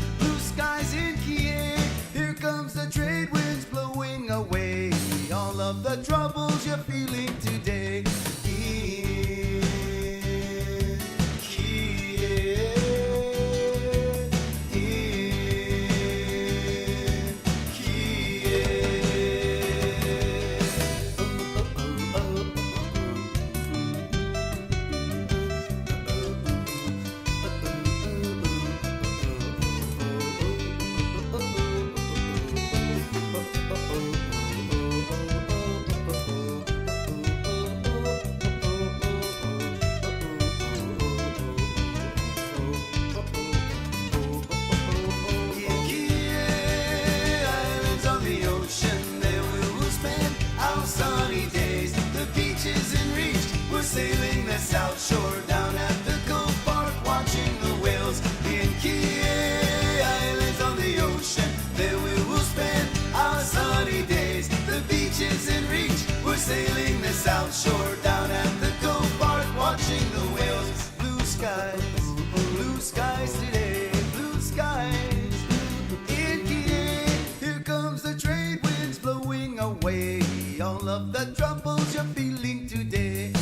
in Kiev. Here comes the trade winds blowing away all of the troubles you're feeling today. In Kiev, in Kiev. Sailing the South Shore down at the Cove Park, watching the whales in Key Islands on the ocean. There we will spend our sunny days. The beach is in reach. We're sailing the South Shore down at the Cove Park, watching the whales. Blue skies today, blue skies in Key. Here comes the trade winds blowing away all of the troubles you're feeling today.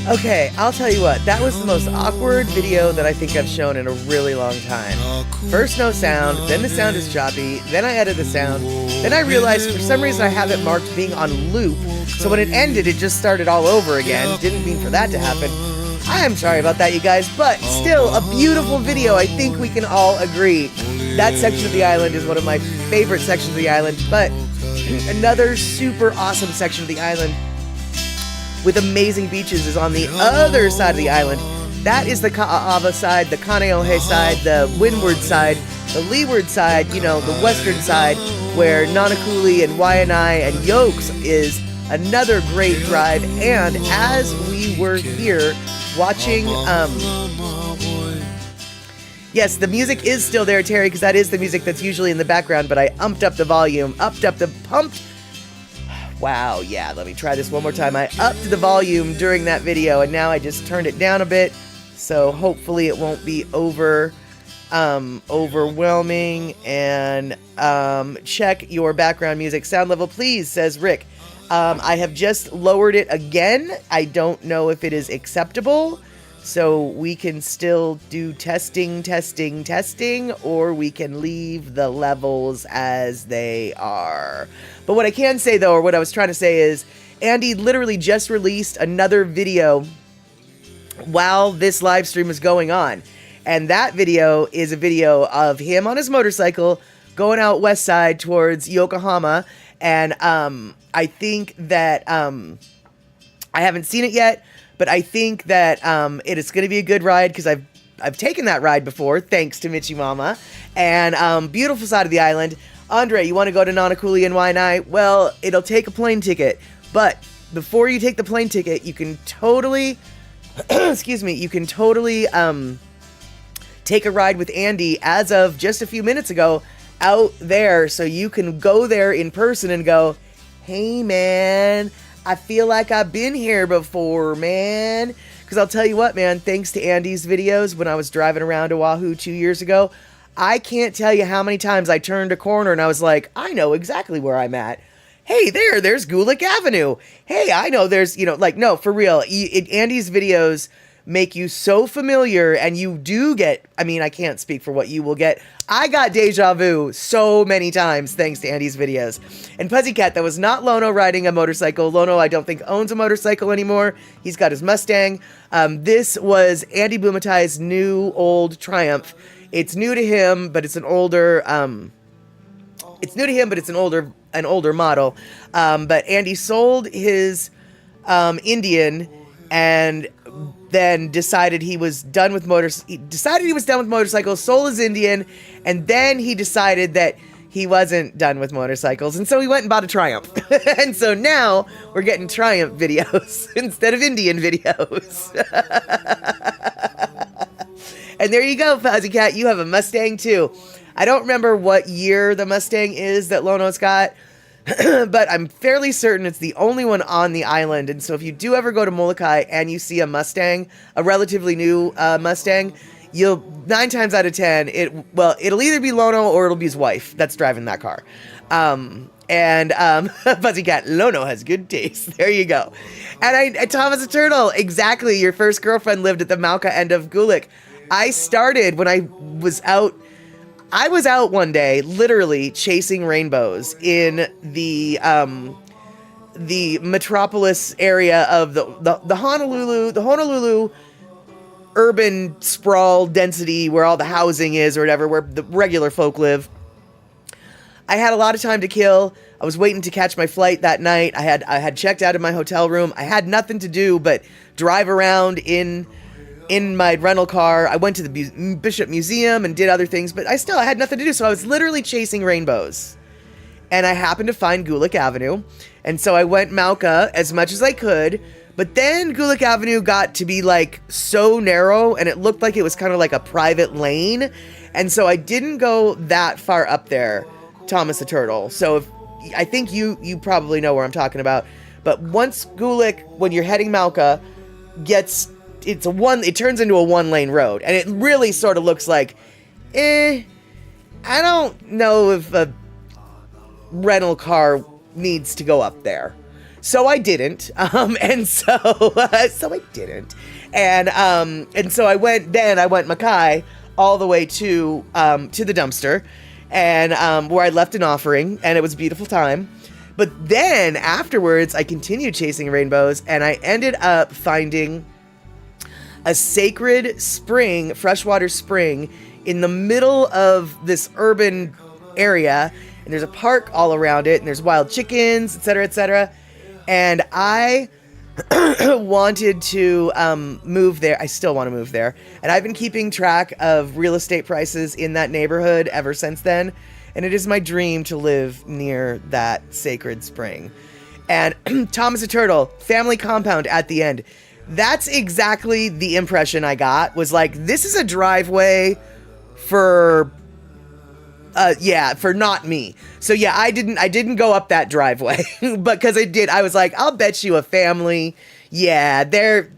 Okay, I'll tell you what, that was the most awkward video that I think I've shown in a really long time. First no sound, then the sound is choppy, then I added the sound, then I realized for some reason I have it marked being on loop, so when it ended it just started all over again. Didn't mean for that to happen. I am sorry about that, you guys, but still a beautiful video. I think we can all agree. That section of the island is one of my favorite sections of the island, but another super awesome section of the island with amazing beaches is on the other side of the island. That is the Ka'ava side, the Kaneohe side, the windward side, the leeward side, you know, the western side, where Nanakuli and Waianae and Yokes is another great drive. And as we were here watching, yes, the music is still there, Terry, because that is the music that's usually in the background, but I upped up the volume, pumped. Wow, yeah, let me try this one more time. I upped the volume during that video, and now I just turned it down a bit, so hopefully it won't be overwhelming. And check your background music sound level, please, says Rick. I have just lowered it again. I don't know if it is acceptable, so we can still do testing, or we can leave the levels as they are. But what I can say, though, or what I was trying to say is, Andy literally just released another video while this live stream is going on. And that video is a video of him on his motorcycle going out west side towards Yokohama. And I think that, I haven't seen it yet, but I think that it is going to be a good ride, because I've taken that ride before, thanks to Michi Mama. And beautiful side of the island. Andre, you want to go to Nanakuli and Waianae? Well, it'll take a plane ticket. But before you take the plane ticket, you can totally, excuse me, you can totally take a ride with Andy as of just a few minutes ago out there. So you can go there in person and go, hey, man, I feel like I've been here before, man. Because I'll tell you what, man, thanks to Andy's videos when I was driving around Oahu 2 years ago, I can't tell you how many times I turned a corner and I was like, I know exactly where I'm at. Hey, there's Gulick Avenue. Hey, I know there's, you know, like, no, for real. Andy's videos make you so familiar, and you do get, I mean, I can't speak for what you will get. I got deja vu so many times thanks to Andy's videos. And Pussycat, that was not Lono riding a motorcycle. Lono, I don't think, owns a motorcycle anymore. He's got his Mustang. This was Andy Bumatai's new old Triumph. It's new to him, but it's an older, an older model. But Andy sold his Indian and then decided he was done with motorcycles, sold his Indian, and then he decided that he wasn't done with motorcycles, and so he went and bought a Triumph. And so now we're getting Triumph videos instead of Indian videos. And there you go, Pussycat, you have a Mustang too. I don't remember what year the Mustang is that Lono's got, but I'm fairly certain it's the only one on the island. And so if you do ever go to Molokai and you see a Mustang, a relatively new Mustang, you'll 9 times out of 10, it'll either be Lono or it'll be his wife that's driving that car. Pussycat, Lono has good taste. There you go. And Thomas the Turtle, exactly. Your first girlfriend lived at the Mauka end of Gulick. I started when I was out one day, literally chasing rainbows in the metropolis area of the Honolulu urban sprawl density where all the housing is or whatever, where the regular folk live. I had a lot of time to kill. I was waiting to catch my flight that night. I had checked out of my hotel room. I had nothing to do but drive around in my rental car. I went to the Bishop Museum and did other things, but I had nothing to do. So I was literally chasing rainbows. And I happened to find Gulick Avenue. And so I went Mauka as much as I could. But then Gulick Avenue got to be like so narrow, and it looked like it was kind of like a private lane. And so I didn't go that far up there, Thomas the Turtle. So I think you probably know where I'm talking about. But once Gulick, when you're heading Mauka, it turns into a 1-lane road, and it really sort of looks like, I don't know if a rental car needs to go up there. So I didn't, and so I didn't, and so I went Mackay all the way to the dumpster, and where I left an offering, and it was a beautiful time. But then afterwards, I continued chasing rainbows, and I ended up finding a sacred spring, freshwater spring, in the middle of this urban area, and there's a park all around it, and there's wild chickens, etc., etc. And I wanted to move there. I still want to move there, and I've been keeping track of real estate prices in that neighborhood ever since then. And it is my dream to live near that sacred spring. And Thomas the Turtle, family compound at the end. That's exactly the impression I got, was like, this is a driveway for not me. So yeah, I didn't go up that driveway, but because I was like, I'll bet you a family. Yeah,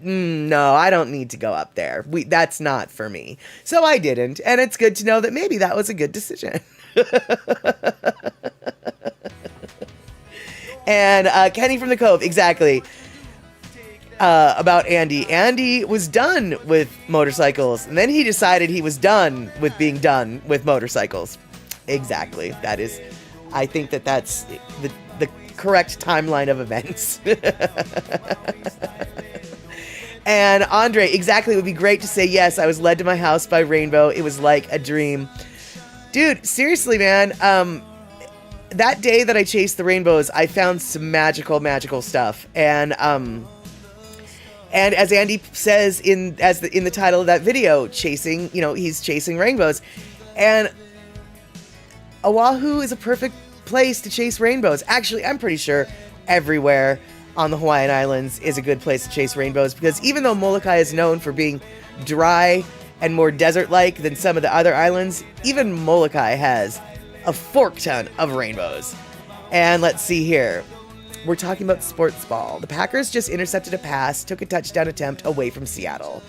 no, I don't need to go up there. That's not for me. So I didn't. And it's good to know that maybe that was a good decision. And Kenny from the Cove, exactly. About Andy. Andy was done with motorcycles, and then he decided he was done with being done with motorcycles. Exactly. I think that's the correct timeline of events. And Andre, exactly, it would be great to say, yes, I was led to my house by Rainbow. It was like a dream. Dude, seriously, man. That day that I chased the rainbows, I found some magical stuff. And as Andy says in the title of that video, he's chasing rainbows. And Oahu is a perfect place to chase rainbows. Actually, I'm pretty sure everywhere on the Hawaiian Islands is a good place to chase rainbows, because even though Molokai is known for being dry and more desert-like than some of the other islands, even Molokai has a fork ton of rainbows. And let's see here. We're talking about sports ball. The Packers just intercepted a pass, took a touchdown attempt away from Seattle.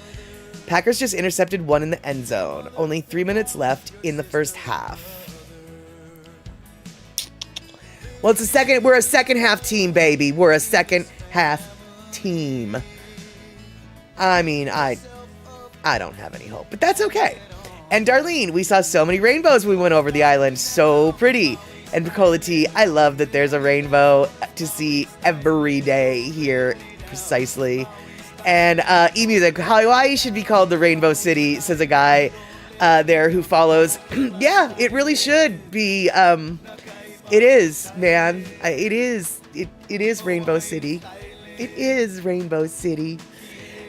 Packers just intercepted one in the end zone. Only 3 minutes left in the first half. Well, we're a second half team, baby. We're a second half team. I mean, I don't have any hope, but that's okay. And Darlene, we saw so many rainbows when we went over the island. So pretty. And Picola T, I love that there's a rainbow to see every day here, precisely. And eMusic, Hawaii should be called the Rainbow City, says a guy there who follows. Yeah, it really should be. It is, man. It is. It is Rainbow City. It is Rainbow City.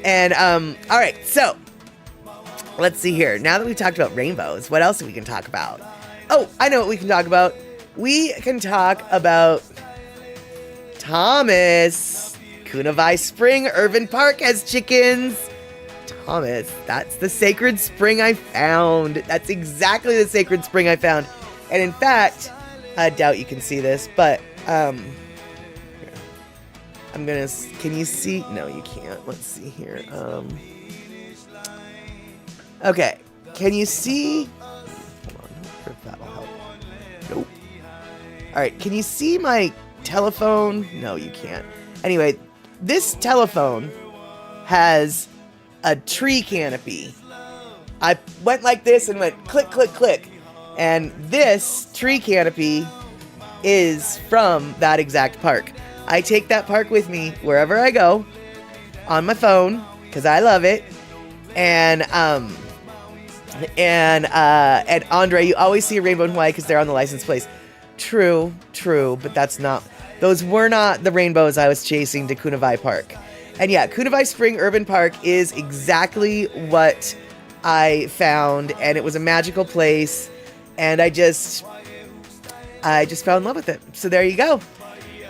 And all right, so let's see here. Now that we've talked about rainbows, what else we can talk about? Oh, I know what we can talk about. We can talk about Thomas. Kunavai Spring Urban Park has chickens. Thomas, that's the sacred spring I found. That's exactly the sacred spring I found. And in fact, I doubt you can see this, but I'm gonna, can you see? No, you can't. Let's see here. Okay, can you see? Hold on, I'm not sure if that'll help. Nope. All right, can you see my telephone? No, you can't. Anyway, this telephone has a tree canopy. I went like this and went click, click, click. And this tree canopy is from that exact park. I take that park with me wherever I go on my phone because I love it. And Andre, you always see a rainbow in Hawaii because they're on the license plates. True, but those were not the rainbows I was chasing to Kunavai Park. And yeah, Kunavai Spring Urban Park is exactly what I found, and it was a magical place, and I just fell in love with it. So there you go.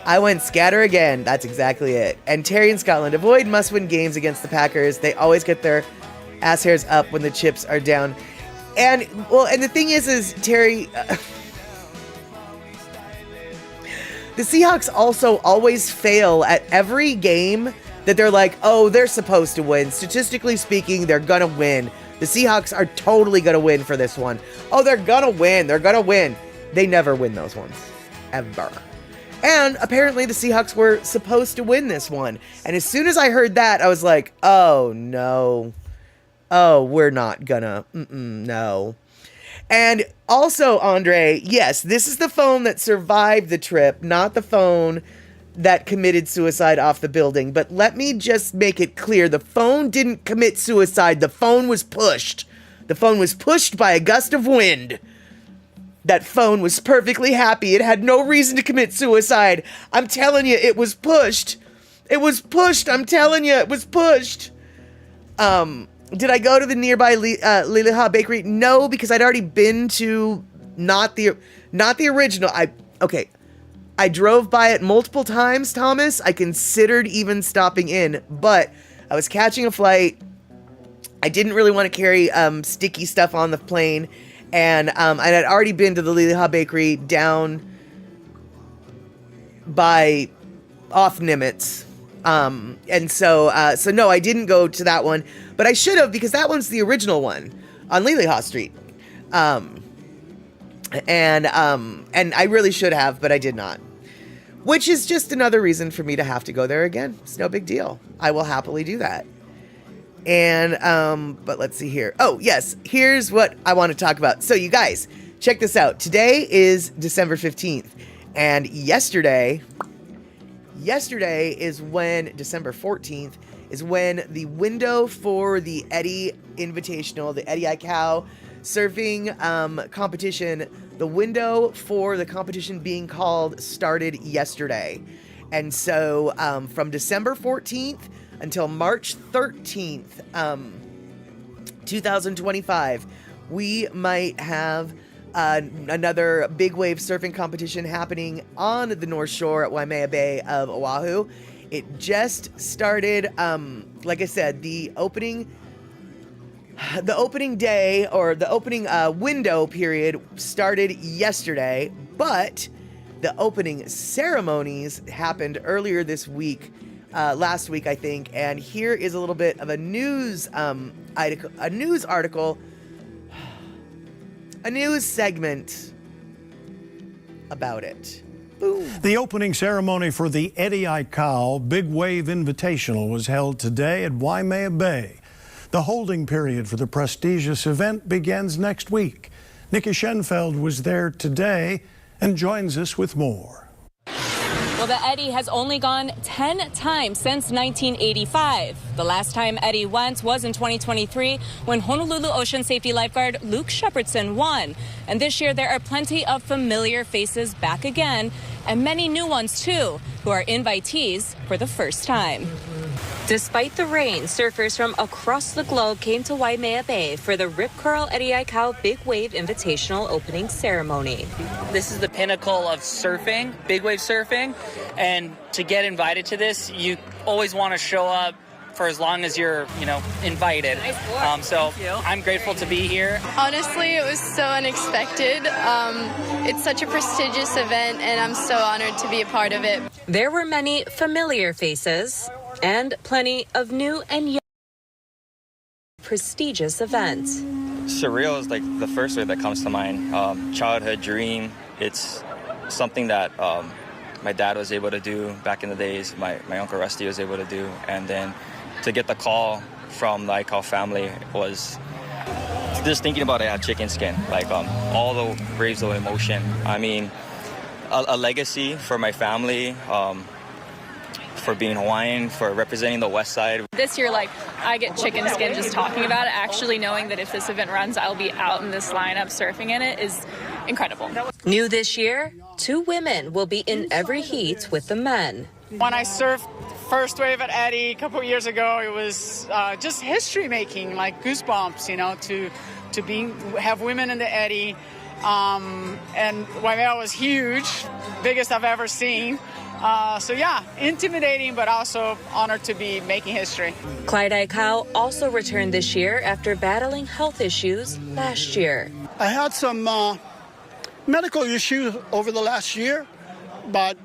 I went scatter again. That's exactly it. And Terry in Scotland, avoid must-win games against the Packers. They always get their ass hairs up when the chips are down. And the thing is Terry, the Seahawks also always fail at every game that they're like, oh, they're supposed to win. Statistically speaking, they're gonna win. The Seahawks are totally gonna win for this one. Oh, they're gonna win. They're gonna win. They never win those ones. Ever. And apparently the Seahawks were supposed to win this one. And as soon as I heard that, I was like, oh, no. Oh, we're not gonna. No. And also, Andre, yes, this is the phone that survived the trip, not the phone that committed suicide off the building. But let me just make it clear. The phone didn't commit suicide. The phone was pushed. The phone was pushed by a gust of wind. That phone was perfectly happy. It had no reason to commit suicide. I'm telling you, it was pushed. It was pushed. I'm telling you, it was pushed. Did I go to the nearby Liliha Bakery? No, because I'd already been to not the original. I drove by it multiple times, Thomas. I considered even stopping in, but I was catching a flight. I didn't really want to carry sticky stuff on the plane, and I had already been to the Liliha Bakery down by off Nimitz. And so no, I didn't go to that one, but I should have, because that one's the original one on Liliha Street. And I really should have, but I did not, which is just another reason for me to have to go there again. It's no big deal. I will happily do that. And, but let's see here. Oh, yes. Here's what I want to talk about. So you guys, check this out. Today is December 15th, and yesterday is when, December 14th, is when the window for the Eddie Invitational, the Eddie Aikau surfing competition, the window for the competition being called started yesterday. And so from December 14th until March 13th, 2025, we might have another big wave surfing competition happening on the North Shore at Waimea Bay of Oahu. It just started, like I said, the opening day, or the opening window period, started yesterday, but the opening ceremonies happened earlier this week, last week, I think. And here is a little bit of a news article, a news segment about it. Boom. The opening ceremony for the Eddie Aikau Big Wave Invitational was held today at Waimea Bay. The holding period for the prestigious event begins next week. Nikki Schenfeld was there today and joins us with more. Well, the Eddie has only gone 10 times since 1985. The last time Eddie went was in 2023 when Honolulu Ocean Safety lifeguard Luke Shepardson won. And this year there are plenty of familiar faces back again, and many new ones too, who are invitees for the first time. Despite the rain, surfers from across the globe came to Waimea Bay for the Rip Curl Eddie Aikau Big Wave Invitational opening ceremony. This is the pinnacle of surfing, big wave surfing, and to get invited to this, you always want to show up for as long as you're, invited. So I'm grateful to be here. Honestly, it was so unexpected. It's such a prestigious event, and I'm so honored to be a part of it. There were many familiar faces and plenty of new and young prestigious events. Surreal is like the first word that comes to mind. Childhood dream. It's something that my dad was able to do back in the days. My Uncle Rusty was able to do. And then to get the call from the Aikau family was just thinking about it at chicken skin. Like all the waves of emotion. I mean, a legacy for my family. For being Hawaiian, for representing the West Side. This year, I get chicken skin just talking about it. Actually knowing that if this event runs, I'll be out in this lineup surfing in it is incredible. New this year, 2 women will be in every heat with the men. When I surfed first wave at Eddie a couple of years ago, it was just history making, like goosebumps, to have women in the Eddie. And Waimea was huge, biggest I've ever seen. So yeah, intimidating, but also honored to be making history. Clyde Aikau also returned this year after battling health issues last year. I had some medical issues over the last year, but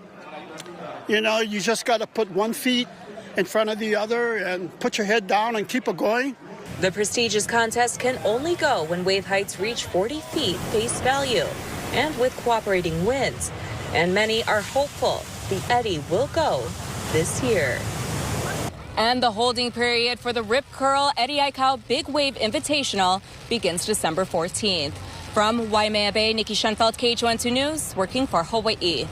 you just got to put one feet in front of the other and put your head down and keep it going. The prestigious contest can only go when wave heights reach 40 feet face value and with cooperating winds. And many are hopeful the Eddie will go this year. And the holding period for the Rip Curl Eddie Aikau Big Wave Invitational begins December 14th. From Waimea Bay, Nikki Schenfeld, KHON2 News, working for Hawaii.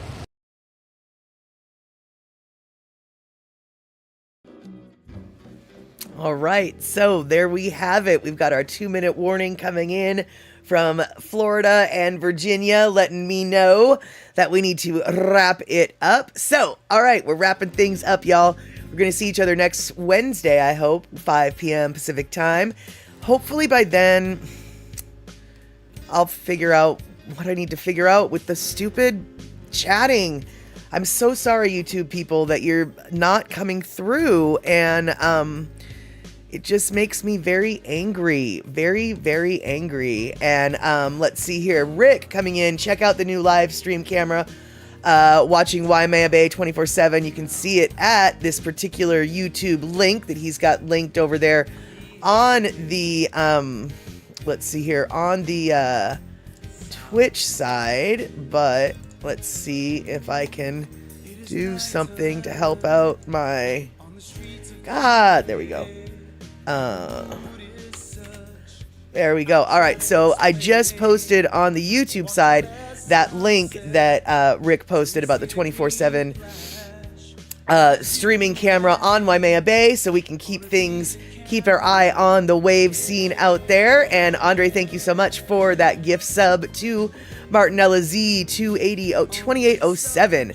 All right, so there we have it. We've got our 2-minute warning coming in from Florida and Virginia, letting me know that we need to wrap it up. So, all right, we're wrapping things up, y'all. We're going to see each other next Wednesday, I hope, 5 p.m. Pacific time. Hopefully by then, I'll figure out what I need to figure out with the stupid chatting. I'm so sorry, YouTube people, that you're not coming through, and it just makes me very angry. Very, very angry. And let's see here. Rick coming in. Check out the new live stream camera. Watching Waimea Bay 24/7. You can see it at this particular YouTube link that he's got linked over there on the, let's see here, on the Twitch side. But let's see if I can do something to help out my... God, there we go. There we go. All right, so I just posted on the YouTube side that link that Rick posted about the 24/7 streaming camera on Waimea Bay, so we can keep our eye on the wave scene out there. And Andre, thank you so much for that gift sub to Martinella Z 2807.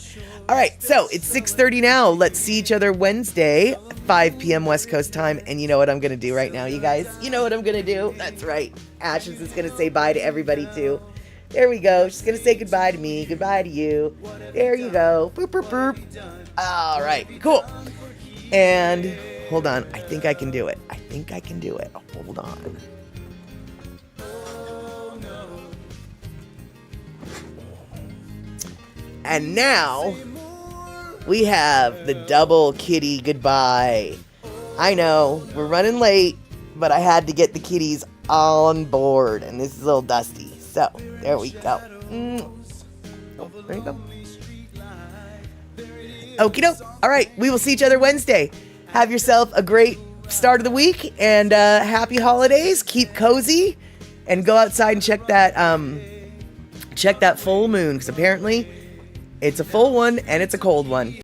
All right, so it's 6:30 now. Let's see each other Wednesday, 5 p.m. West Coast time. And you know what I'm going to do right now, you guys? You know what I'm going to do? That's right. Ashes is going to say bye to everybody, too. There we go. She's going to say goodbye to me. Goodbye to you. There you go. Boop, boop, boop. All right, cool. And hold on. I think I can do it. Hold on. And now we have the double kitty goodbye. I know, we're running late, but I had to get the kitties on board, and this is a little dusty. So, there we go. Oh, there you go. Okie doke. All right, we will see each other Wednesday. Have yourself a great start of the week, and happy holidays. Keep cozy, and go outside and check that full moon, because apparently it's a full one and it's a cold one.